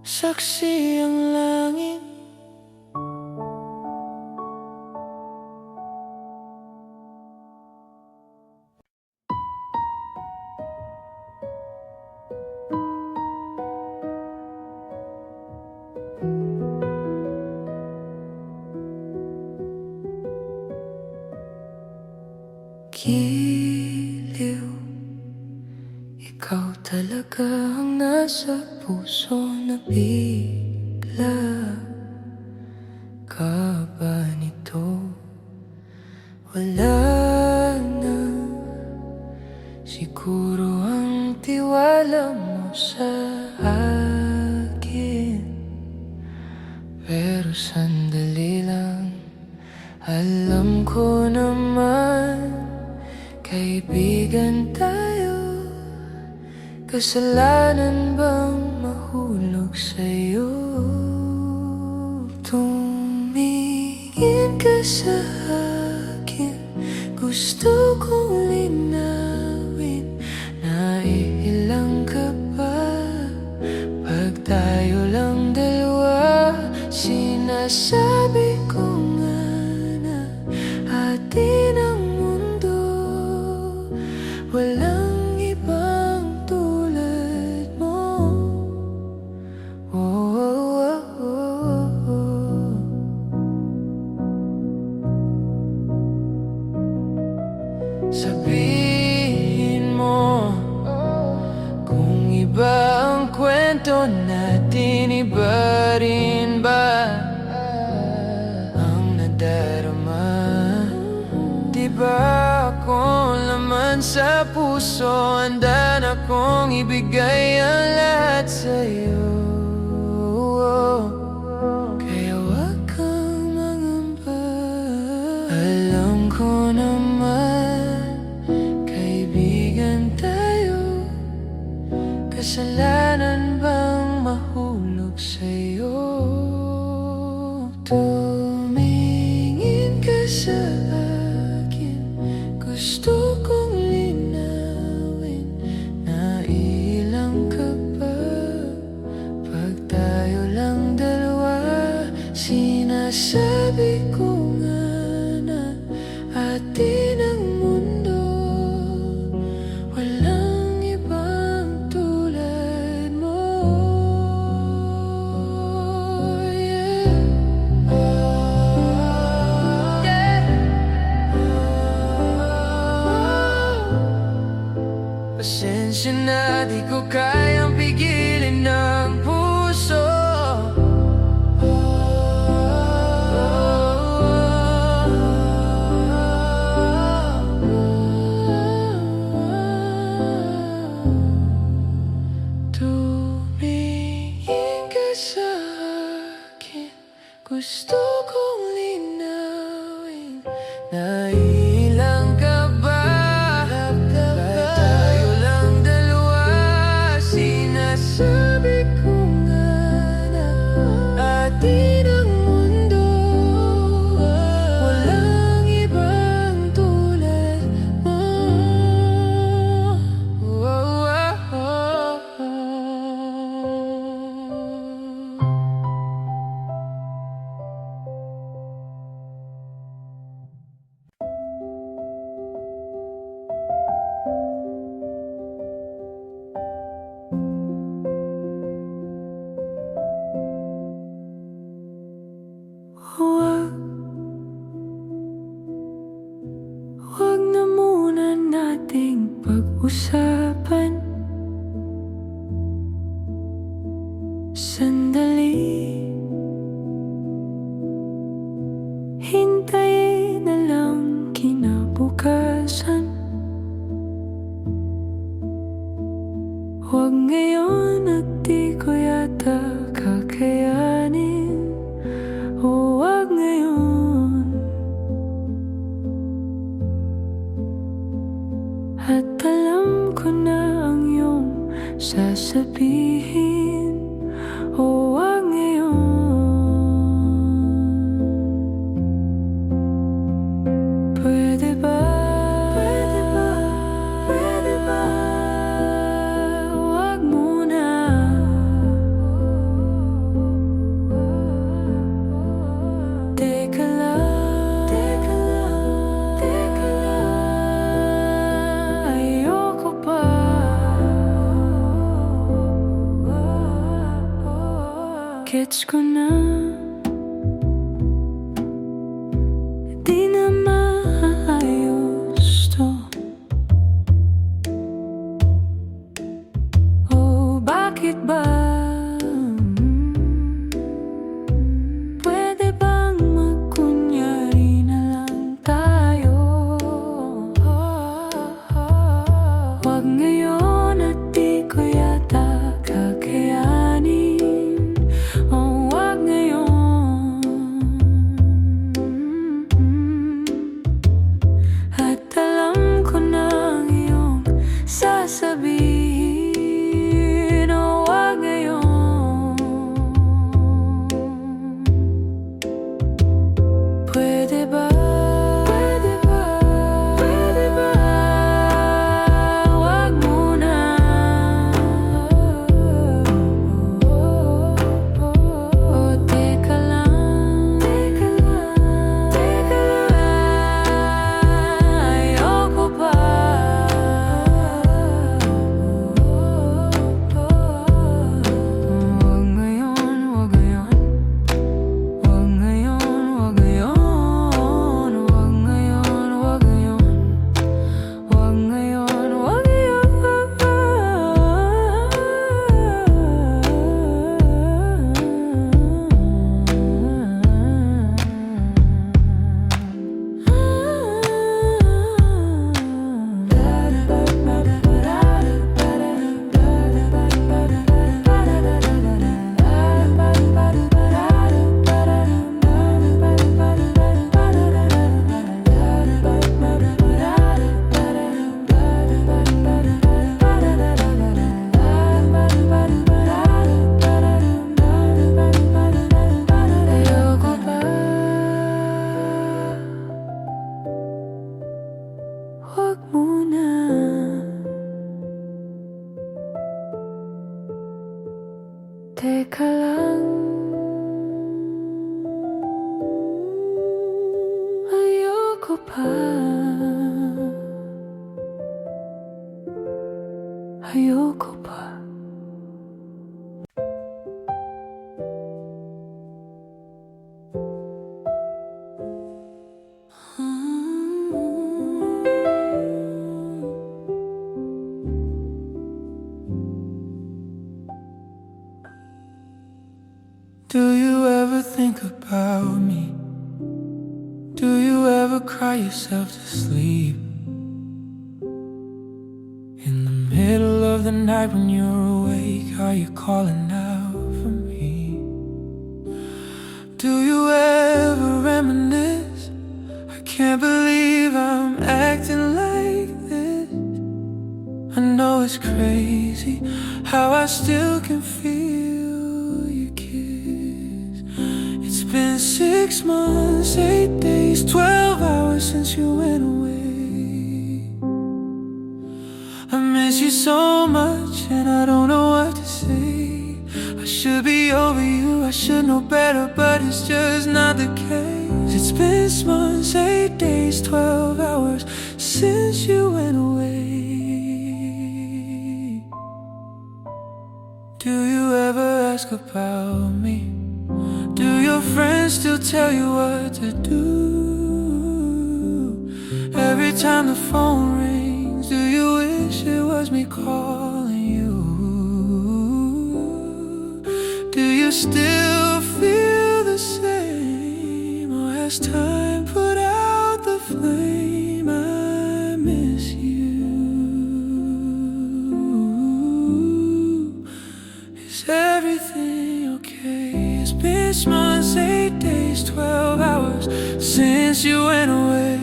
saksi ang langit. Giliw, ikaw talaga ang nasa puso na bigla. Ka ba nito? Wala na siguro ang tiwala mo sa akin, pero sandali lang, alam ko naman kaibigan tayo. Kasalanan bang mahulog sa'yo? Tumingin ka sa akin, gusto kong linawin. Naiilang ka ba pag tayo lang dalawa? Sinasabi ba akong laman sa puso? Handa na kong ibigay ang lahat sa'yo. Kaya huwag kang mangamba. Alam ko naman, kaibigan tayo. Kasalanan bang mahulog sa'yo? Tumingin ka sa akin, gusto kong linawin na ilang ka ba? Pag tayo lang dalawa, sinasabi ko nga na atin ang mundo. Walang ibang tulad mo. Pasensya na, di ko kayang pigilin ng puso. Tumingin ka sa akin, gusto kong linawin na ilang ka ba? Sabi ko nga na atin ang mundo. Walang ibang tulad mo. Huwag na muna nating pag-usapan. Sandali, hintayin na lang kinabukasan. Huwag ngayon at di ko yata kakayanin. Huwag ngayon. At alam ko na ang iyong sasabihin. Huwag ngayon. Pwede ba? Pwede ba? Pwede ba? Huwag muna. Teka lang. Teka lang. Teka lang. Ayoko pa. Gets ko na. Di na maayos to. Oh, bakit ba? Pwede bang magkunyari na lang tayo? Huwag ngayon at di ko yata kakayanin. Oh, huwag ngayon. pa? Ayoko pa. Do you ever think about me? Do you ever cry yourself to sleep? In the middle of the night when you're awake, are you calling out for me? Do you ever reminisce? I can't believe I'm acting like this. I know it's crazy how I still can feel your kiss. It's been 6 months, 8 days, 12 hours since you went away. I miss you so much and I don't know what to say. I should be over you, I should know better, but it's just not the case. It's been 6 months, 8 days, 12 hours since you went away. Do you ever ask about me? Do your friends still tell you what to do? Every time the phone rings, do you wish it was me calling you? Do you still feel the same? Or has time put out the flame? I miss you. Is everything okay? It's been 6 months, 8 days, 12 hours since you went away.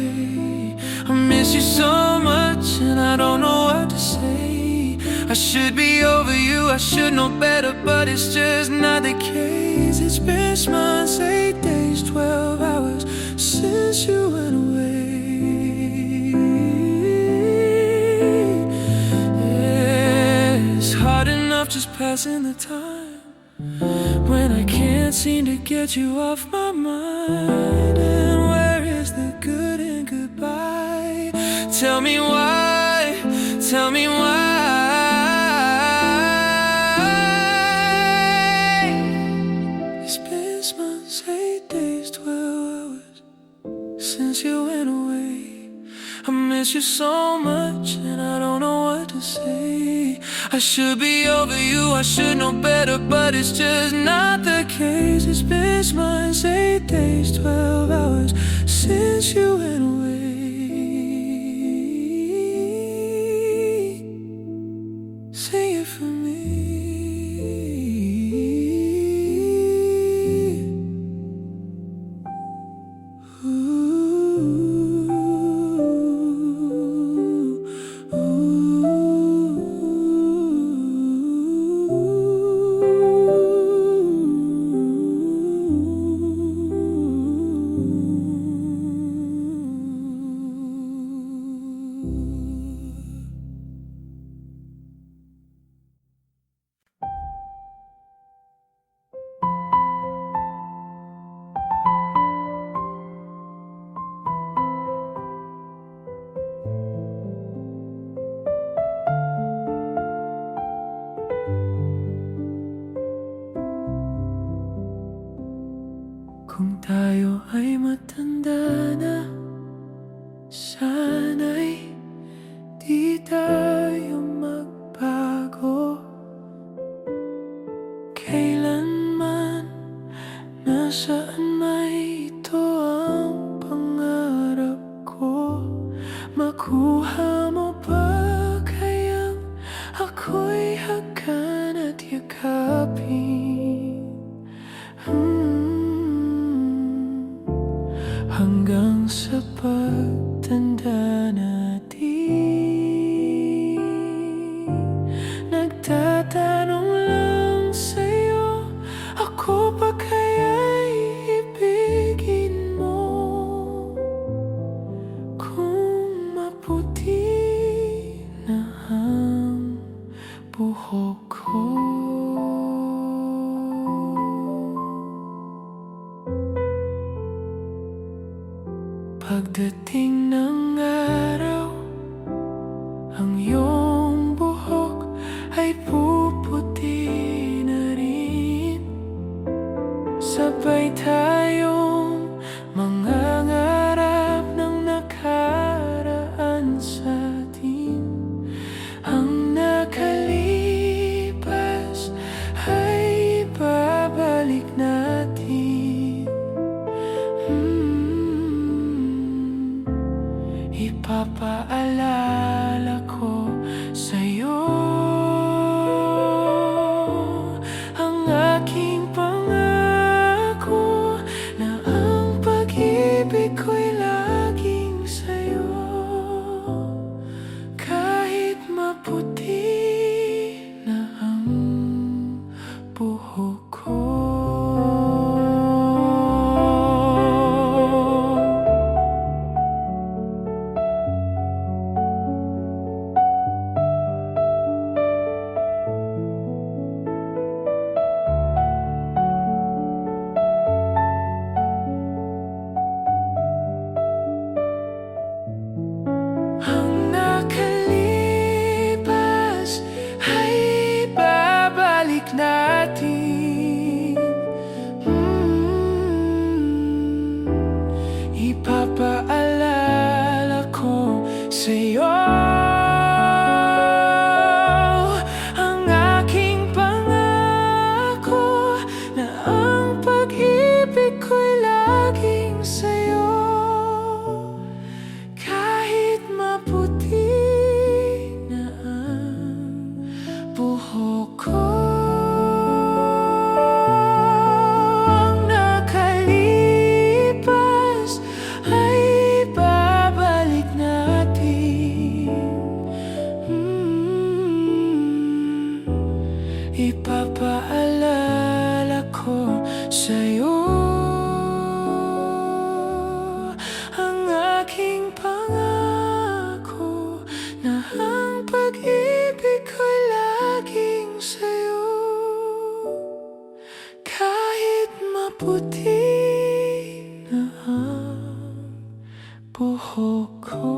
I miss you so much and I don't know what to say. I should be over you, I should know better, but it's just not the case. It's been 6 months, 8 days, 12 hours since you went away. Yeah, it's hard enough just passing the time when I can't seem to get you off my mind. And where is the good and goodbye? Tell me why, tell me why. It's been 6 months, 8 days, 12 hours since you went away. I miss you so much and I don't know what to say. I should be over you, I should know better, but it's just not the case. It's been 6 months, 8 days, 12 hours since you went away. Sing it for me. Kung tayo ay matanda na, sana'y di tayo magbago. Kailanman, nasaan may ito ang pangarap ko. Makuha mo ba kayang ako'y hagan at yakapin? Hanggang sa pagtanda natin, nagtatanong lang sa'yo, ako pa kaya'y ibigin mo? Kung maputi na ang buhok ko, Pagdating ng araw, ang iyong buhok ay puputi na rin. Sabay tayong mangangarap ng nakaraan sa atin. Ang nakalipas ay babalik natin. Ipapaalala ko sa'yo ang aking pangako na ang pag-ibig ko'y laging sa'yo. Kahit maputi na ang buhok ko. Ang nakalipas ay babalik natin. Ipapaalala ko sa'yo ang aking pangako na ang pag-ibig ko'y laging sa'yo. Kahit maputi na ang buhok ko. Ang nakalipas ay babalik natin. Ipapaalala ko sa'yo ang aking pangako na ang pag-ibig ko'y laging sa'yo. Kahit maputi na ang buhok ko.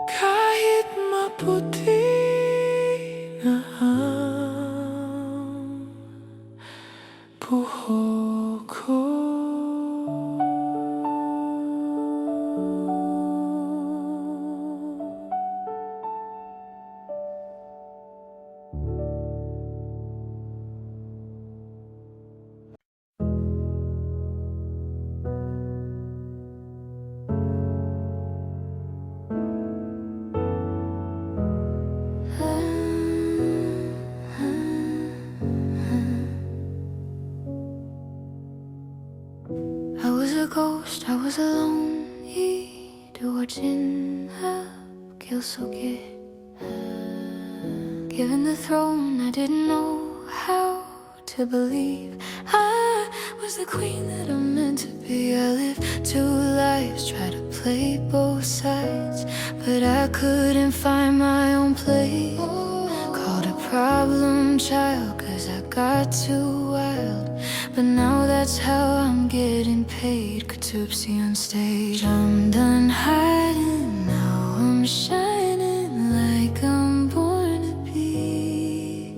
Kahit maputi na ang buhok ko. I was a ghost, I was alone 이루어진 합길 속에 Given the throne, I didn't know how to believe I was the queen that I'm meant to be. I lived two lives, tried to play both sides, but I couldn't find my own place. Called a problem child, cause I got too wild. But now that's how I'm getting paid. Katupsi on stage. I'm done hiding, now I'm shining like I'm born to be.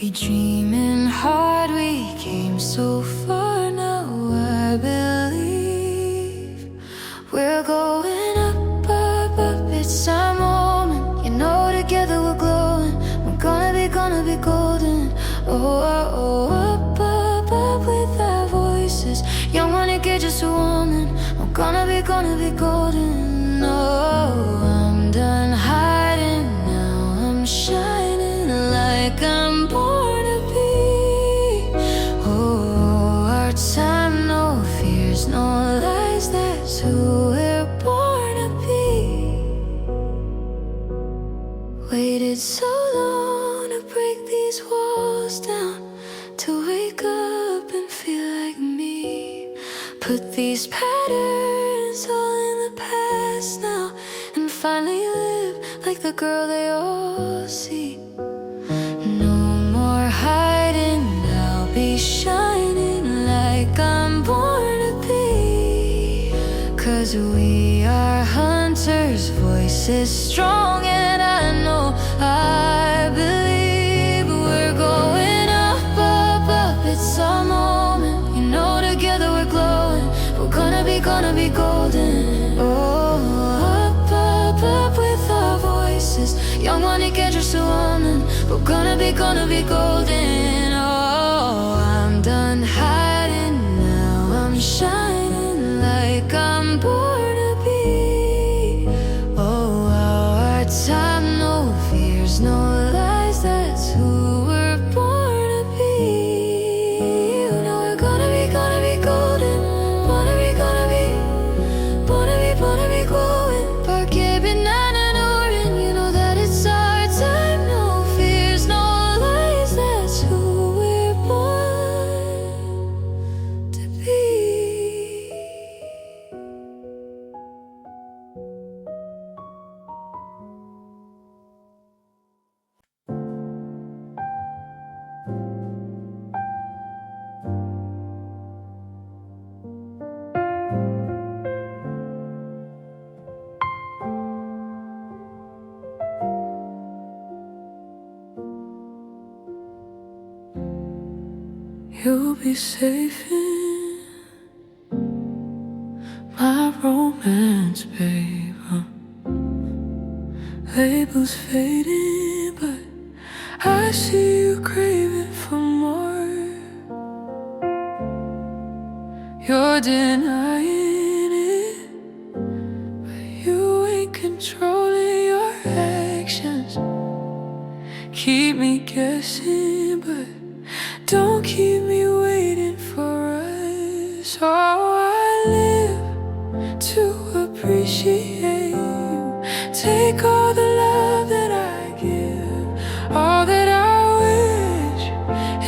We dreaming hard, we came so far. Now I believe we're going up, up, up. It's our moment, you know, together we're glowing. We're gonna be golden. Oh, oh, oh, up, up, up with our voices. Young money, get just a woman. We're gonna be golden. Oh, I'm done hiding, now I'm shining like I'm born to be. Oh, our time, no fears, no lies, that's who we're born to be. Waited so long to break these walls down, to wake up and feel like me. Put these patterns all in the past now, and finally live like the girl they all see. No more hiding, I'll be shining like I'm born to be. 'cause we are hunters, voices strong, and I know, I believe we're going up, up, up. It's our moment, you know, together we're glowing. We're gonna be golden. Oh, up, up, up with our voices. 영원히 깨질 수 없는. We're gonna be golden. Oh, I'm done hiding now. I'm shining like I'm born to be. Oh, our time, no fears, no lies. That's who we're born to be. You know we're gonna be golden. Wanna be glowing. Parquet, banana, and orange. You know that it's our time. No fears, no lies. That's who we're born to be. You'll be safe in my romance, babe. Labels fading, but I see you craving for more. You're denying it, but you ain't controlling your actions. Keep me guessing, but don't keep me waiting for us. Oh, I live to appreciate you. Take all the love that I give. All that I wish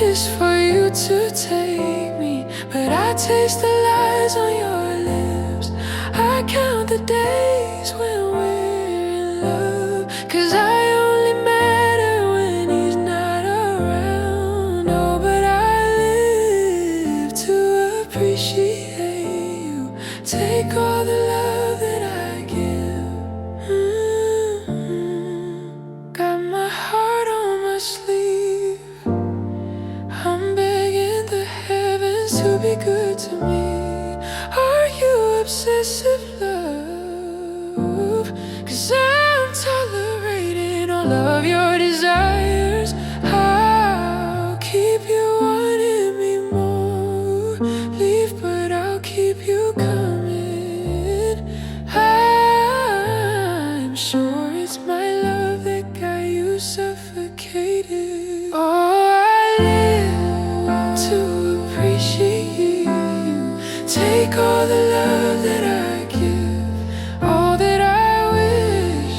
is for you to take me. But I taste the lies on your lips. I count the days when we're in love. 'Cause I only matter when he's not around. Oh, but I live to appreciate you. Take all the love that I give. Got my heart on my sleeve. I'm begging the heavens to be good to me. Are you obsessive love? 'Cause I'm tolerating all of your desires. I'll keep you wanting me more. Leave, but I'll keep you coming. I'm sure it's my love that got you suffocated. Oh, I live to appreciate you. Take all the love that I give. All that I wish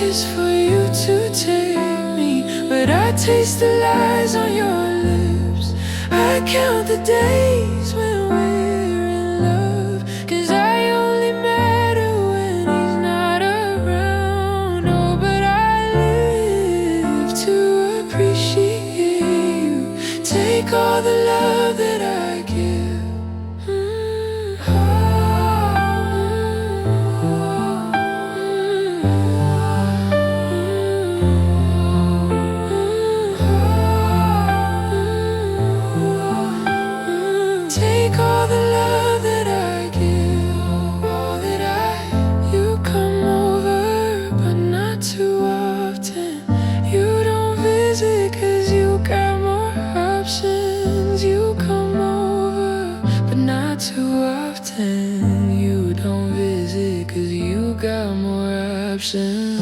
is for you to take me. But I taste the lies on your lips. I count the days when we're in love. 'Cause I only matter when he's not around. Oh, but I live to appreciate you. Take all the love that I give. Take all the love that I give, all that you come over, but not too often. You don't visit 'cause you got more options. You come over, but not too often. You don't visit 'cause you got more options.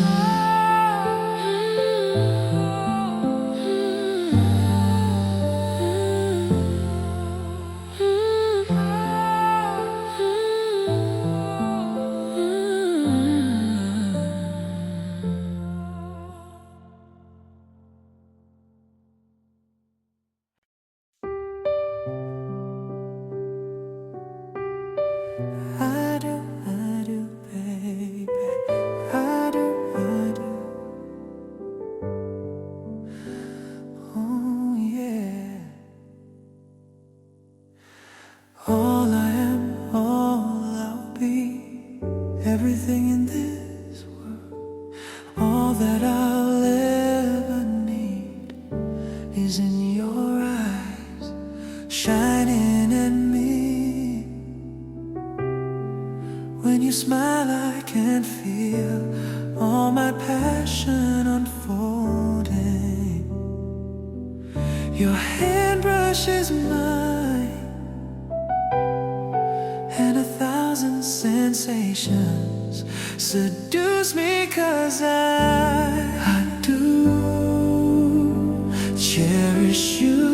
I do, baby. I do. smile, I can feel all my passion unfolding. Your hand brushes mine, and 1,000 sensations seduce me, 'cause I do cherish you.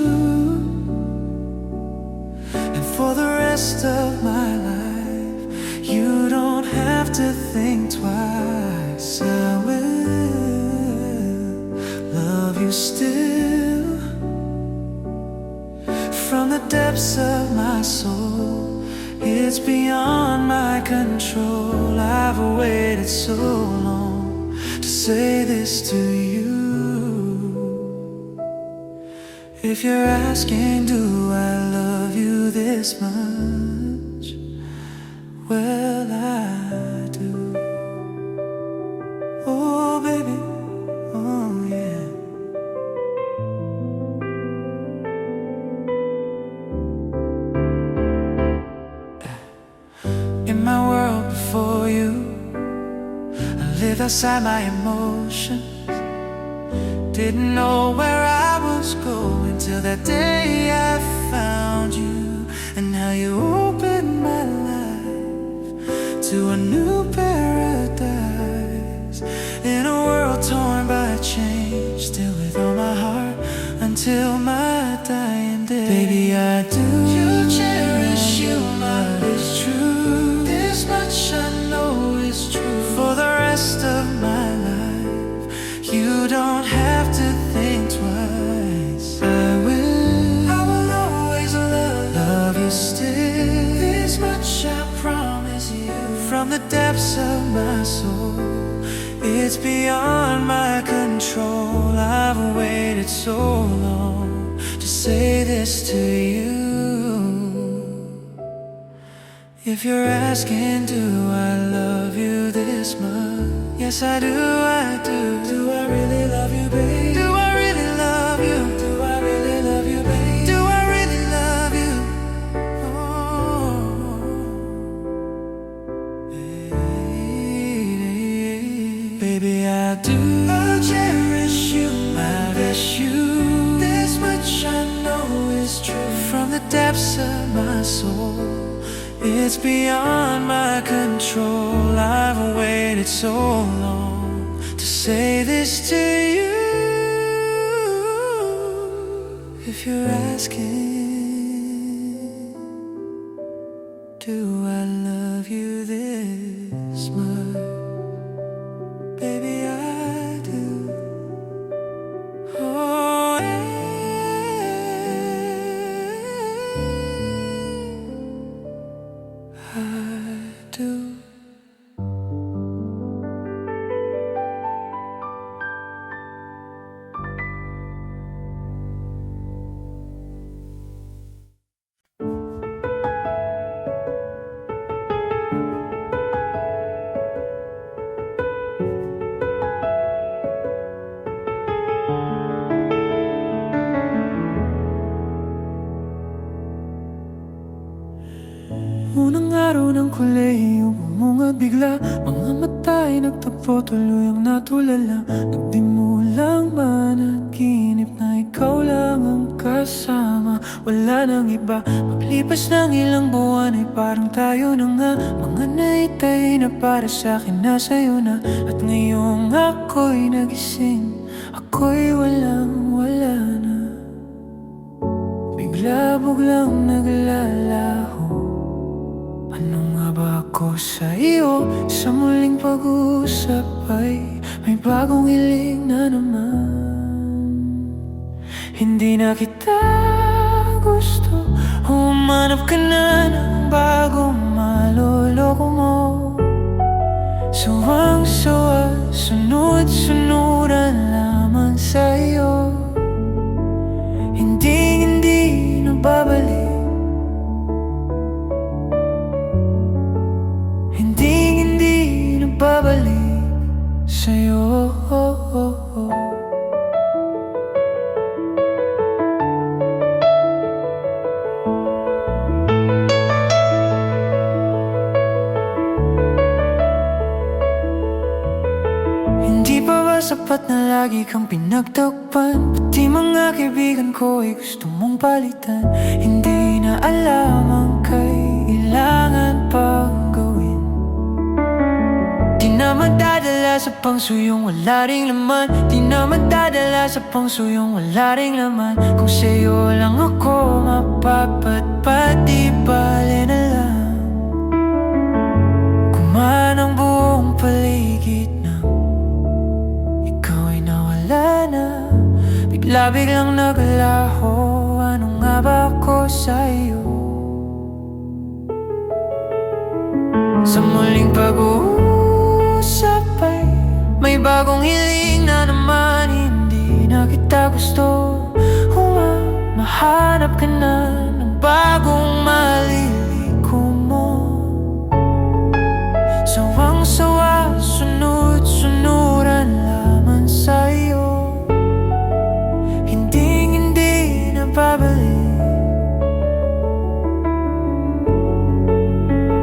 And for the rest of my life, you don't have to think twice. I will love you still. From the depths of my soul, it's beyond my control. I've waited so long to say this to you. If you're asking, do I love you this much? Well, I do. Oh, baby, oh, yeah. In my world before you, I lived outside my emotions. Didn't know where I was going till that day I found you. And now you opened my life to a new paradise. In a world torn by change, still with all my heart until my dying day. Baby, I do. You cherish you, my is true. This much I know is true. For the rest of my life, you don't have to think twice. I will always love you still. This much I promise you. From the depths of my soul, it's beyond my control. I've waited so long to say this to you. If you're asking, do I love you this much? Yes, I do, I do. Do I really love you, babe? Do I really love you? Do I really love you, babe? Do I really love you? Oh, baby, I do. I cherish you, I miss you. This much I know is true. From the depths of my soul, it's beyond my control. I've waited so long to say this to you. If you're asking, do I love you this much? Baby, I do. Oh, yeah. I do. Unang araw ng kolehiyo, bumungad bigla. Mga mata'y nagtagpo, tuluyang natulala. Nagdimulang managinip na ikaw lang ang kasama, wala nang iba. Paglipas ng ilang buwan ay parang tayo na nga. Mga naitay na para sa'kin nasa'yo na. At ngayong ako'y nagising, ako'y walang-wala na. Bigla-buglang naglalaho. Ano nga ba ako sa iyo? Sa muling pag-uusap ay may bagong hiling na naman. Hindi na kita gusto, humanap ka na ng bagong maloloko mo. Suwang-suwa, sunod-sunuran lamang sa iyo. Hindi na babalik. Hindi na babalik sa'yo. sapat na lagi kang pinagtakpan? Pati mga kaibigan ko ay gusto mong palitan. Hindi na alam ang kailangan pang gawin. Di na madadala sa pangsuyong wala ring laman. Di na madadala sa pangsuyong wala ring laman. Kung sa'yo lang ako mapapatpat, di bale na lang. Kuman ang buong paligid nang ikaw ay nawala na. Bigla-biglang naglaho, ano nga ba ako sa'yo? Sa muling pag-uusap ay may bagong hiling na naman. Hindi na kita gusto. Mahanap ka na ng bagong maliligo mo. Sawang-sawa, sunod-sunuran lamang sa'yo. Hinding-hindi na babalik.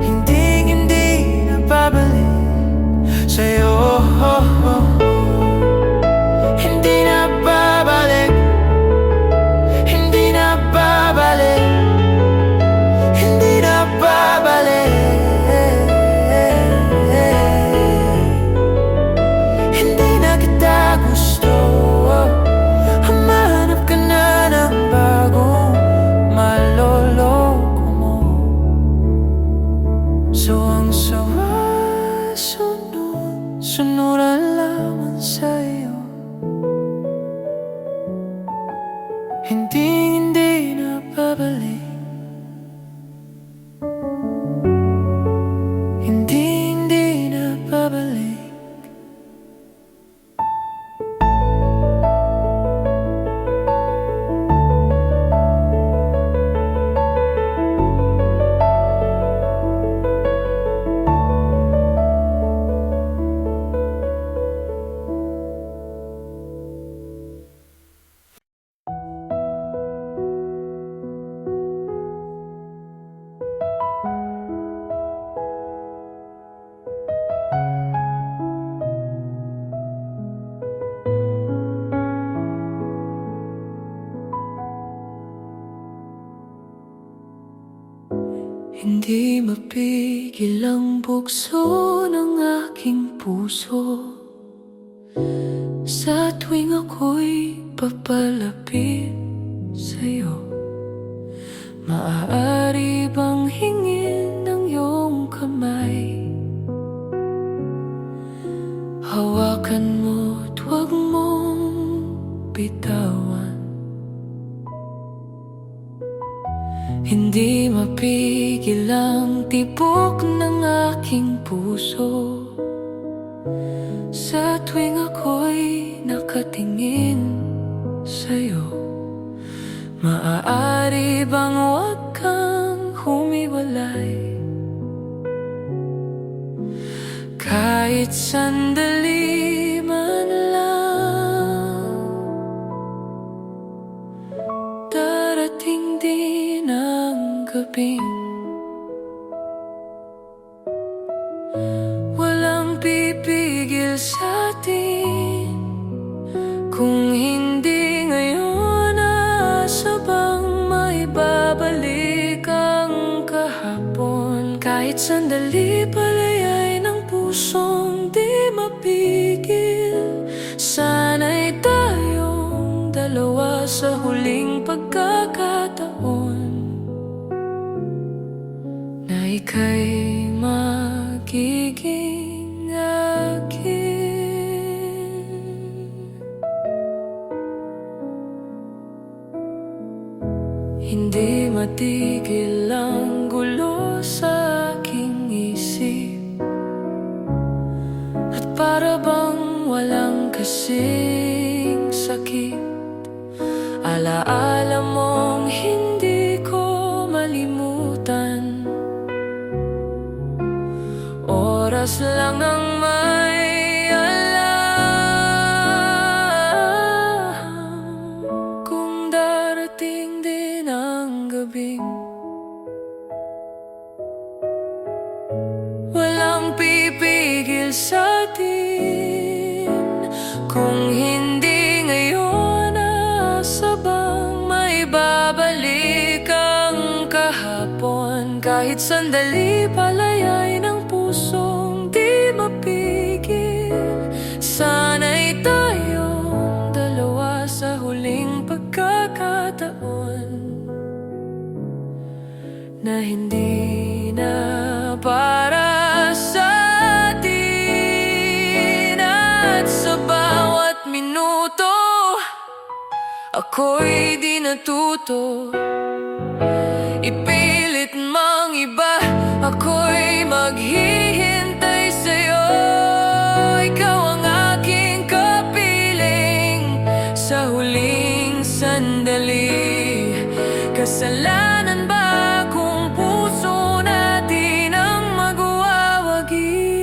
Hinding-hindi na babalik sa'yo. Hindi na babalik. Hindi na babalik. Hindi na babalik. Hindi na kita gusto. Humanap ka na ng bagong maloloko mo. Sawang-sawa, sunod-sunuran lamang sa'yo. Hindi na babalik. Hindi na babalik. Hindi mapigil ang bugso ng aking puso sa tuwing ako'y papalapit sa'yo. Maaari bang hingin ng iyong kamay? Hawakan mo't huwag mong bitawan. Hindi mapigil ang tibok ng aking puso sa tuwing ako'y nakatingin sa'yo. Maaari bang huwag kang humiwalay? Kahit sandali man lang, darating din ang gabing walang pipigil sa'tin. Kung hindi ngayon, asa bang maibabalik ang kahapon? Kahit sandali palayay ng pusong di mapigil. Sana'y tayong dalawa sa huling pagkakataon na ika'y magiging akin. Hindi matigil ang gulo sa aking isip, at para bang walang kasing sakit. Alaala mong hindi ko malimutan. Oras lang ang may alam kung darating din ang gabing walang pipigil sa'tin. Kung Kahit sandali palayay ng pusong di mapigil. Sana'y tayong dalawa sa huling pagkakataon na hindi na para sa atin. At sa bawat minuto ako'y di natuto ipilit mang iba. Ako'y maghihintay sa'yo. Ikaw ang aking kapiling sa huling sandali. Kasalanan ba kung puso natin ang magwawagi?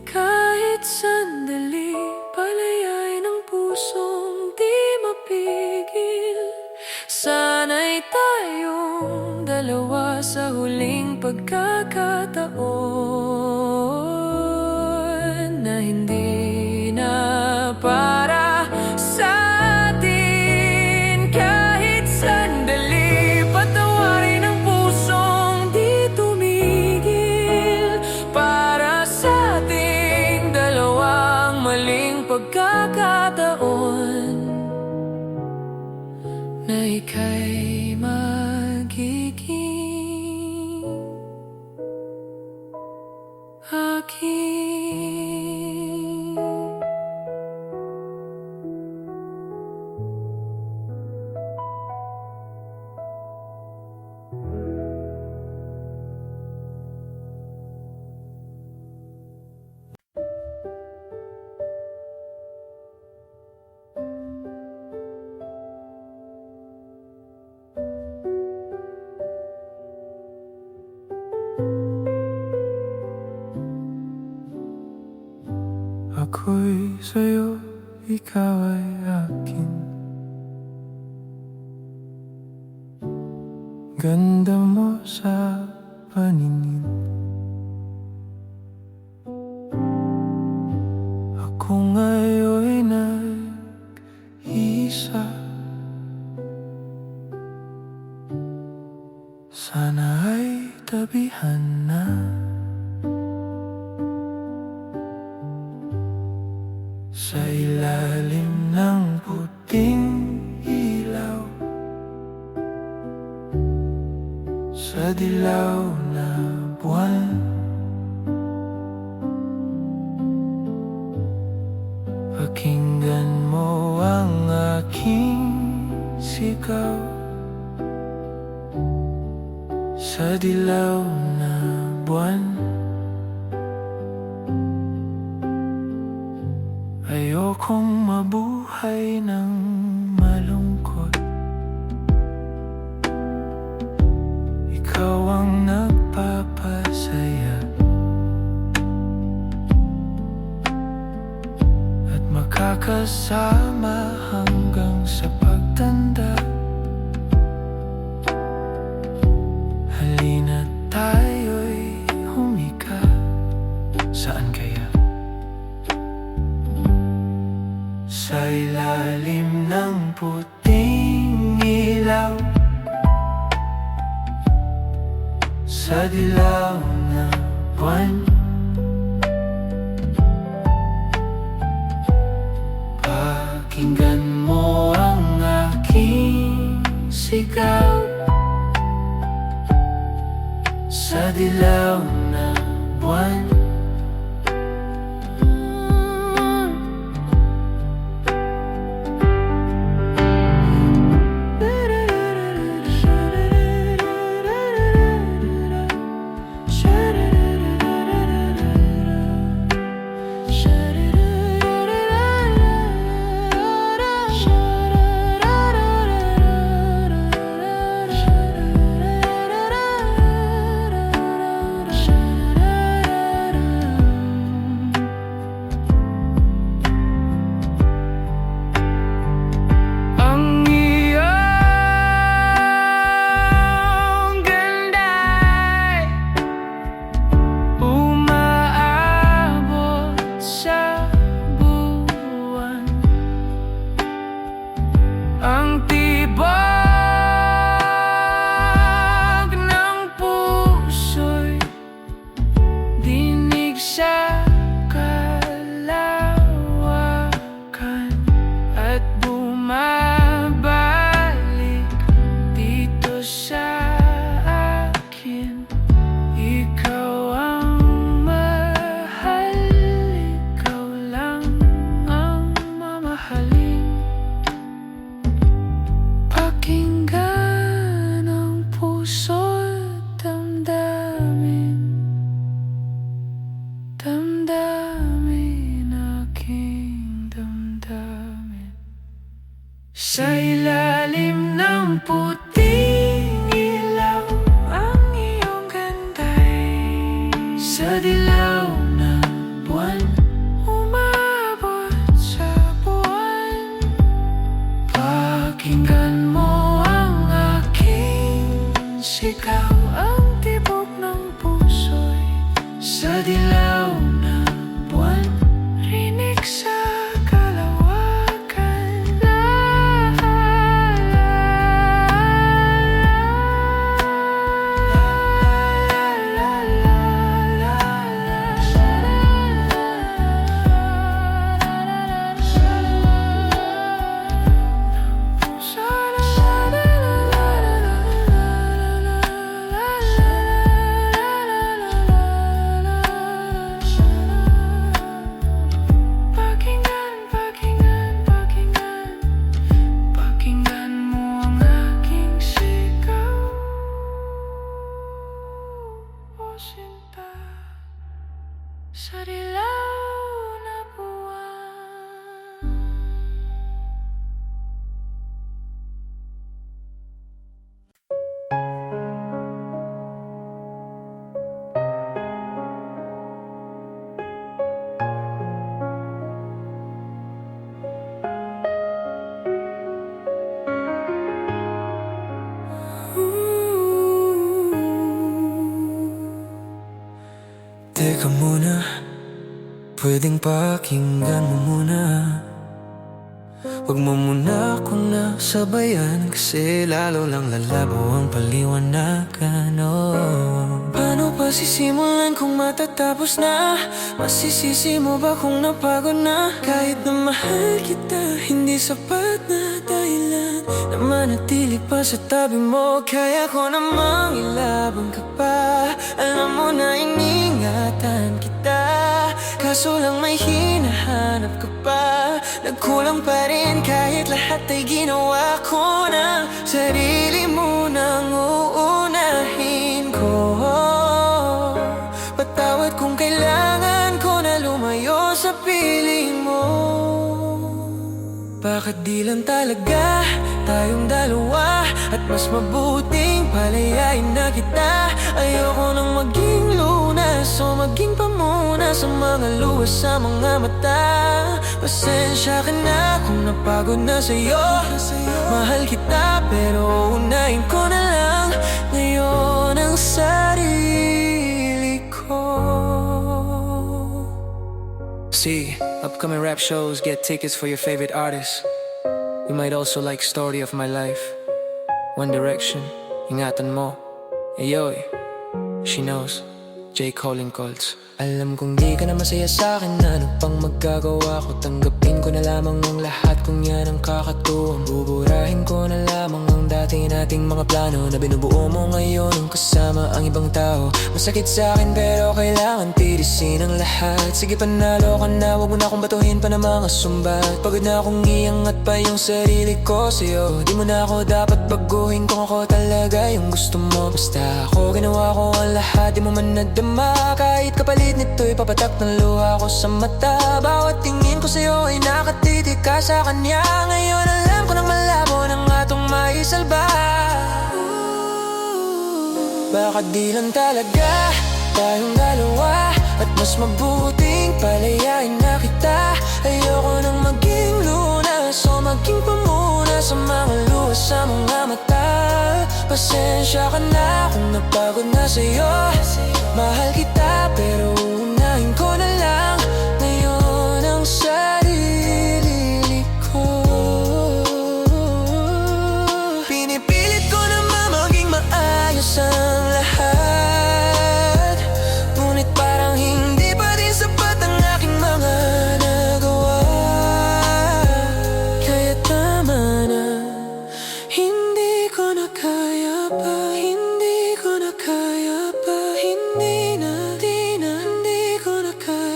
Kahit sandali palayay ng pusong di mapigil. Sana'y tayong dalawa sa huling pagkakataon na hindi na para sa atin. Kahit sandali patawarin ang pusong di tumigil para sa ating dalawang maling pagkakataon na ika'y magiging akin. Ako'y sa'yo, ikaw ay akin. Ganda mo sa paningin. Ako ngayon'y nag-iisa. Sana ay tabihan na. Sa ilalim ng puting ilaw, sa dilaw na buwan, pakinggan mo ang aking sigaw. Sa dilaw na buwan, ayokong mabuhay ng malungkot. Ikaw ang nagpapasaya at makakasama hanggang sa pagtanda. Halina tayo'y humika. Saan kaya? Sa ilalim ng puting ilaw, sa dilaw na buwan, pakinggan mo ang aking sigaw. Sa dilaw na buwan, puso't damdamin. Damdamin, aking damdamin. Sa ilalim ng puting ilaw, ang iyong ganda'y sa dilaw ng buwan, umabot sa buwan. Pakinggan mo ang aking sigaw, ang tibok ng puso'y sa dilaw ng buwan. Rinig sa kalawakan, pakinggan mo ang aking sigaw, o sinta, sa dilaw na buwan. Teka muna, pwedeng pakinggan mo muna. Huwag mo muna akong nasabayan, kasi lalo lang lalabo ang paliwanagan. Paano pa sisimulan kung matatapos na? Masisisi mo ba kung napagod na? Kahit na mahal kita, hindi sapat na dahilan na manatili pa sa tabi mo. Kaya ko namang ilabang ka pa, alam mo na iningatan kita. Kaso lang may hinahanap ka pa, nagkulang pa rin kahit lahat ay ginawa ko na. Sarili mo nang uunahin ko. Patawad kung kailangan ko na lumayo sa piling mo. Bakit di lang talaga tayong dalawa, at mas mabuting palayain na kita. Ayoko nang maging lunas o maging pamuna sa mga luha sa mga mata. Pasensya ka na kung napagod na sa'yo. Mahal kita pero unahin ko na lang ngayon ang sarili ko. See, upcoming rap shows, get tickets for your favorite artists. You might also like Story of My Life, One Direction, ingatan mo. Ayoy, she knows, J. Colin Colts. Alam kong di ka na masaya sa'kin, ano pang magagawa ko? Tanggapin ko na lamang ang lahat kung yan ang kakatuwang. Buburahin ko na lamang ang dati nating mga plano na binubuo mo ngayon ang kasama ang ibang tao. Masakit sa'kin pero kailangan tirisin ang lahat. Sige panalo ka na, wag mo na akong batuhin pa ng mga sumbat. Pagod na akong iangat pa yung sarili ko sa'yo. Di mo na ako dapat baguhin kung ako talaga yung gusto mo. Basta ako ginawa ko ang lahat, di mo man nadama. Kahit kapalit nito'y papatak ng luha ko sa mata. Bawat tingin ko sa'yo ay nakatitig ka sa kanya. Ngayon alam ko nang malabo ng atong maisalba. Baka di lang talaga tayong dalawa, at mas mabuting palayain na kita. Ayoko nang maging lunas o maging pamuna sa mga luha sa mga mata. Pasensya ka na kung napagod na sa'yo. Mahal kita pero unahin ko na lang ngayon ang sarili ko. Pinipilit ko naman maging maayos ang lahat, ngunit parang hindi pa din sapat ang aking mga nagawa. Kaya tama na, hindi ko na kaya pa, hindi ko na kaya pa, hindi ko na kaya.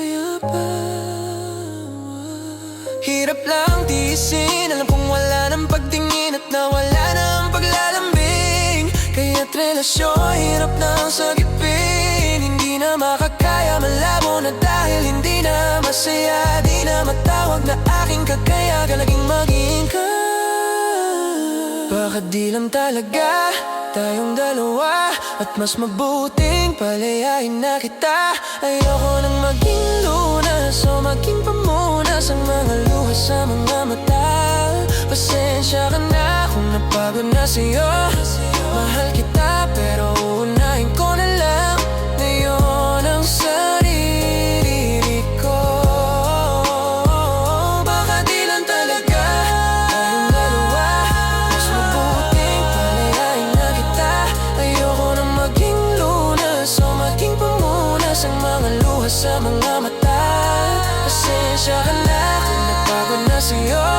at relasyon, hirap nang sagipin. Hindi na makakaya, malabo na dahil hindi na masaya. Di na matawag na aking kagaya, laging maging ka. Baka di lang talaga tayong dalawa, at mas mabuting palayain na kita. Ayoko nang maging lunas o maging pamunas ang mga luha sa mga mata. Pasensya ka na kung napagod na sa'yo. Mahal kita pero uunahin ko na lang ngayon ang sarili ko. Baka di lang talaga tayong dalawa, mas mabuting palayain na kita. Ayoko nang maging lunas o maging pamunas ang mga luha sa mga mata. Pasensya ka na kung napagod na sa'yo.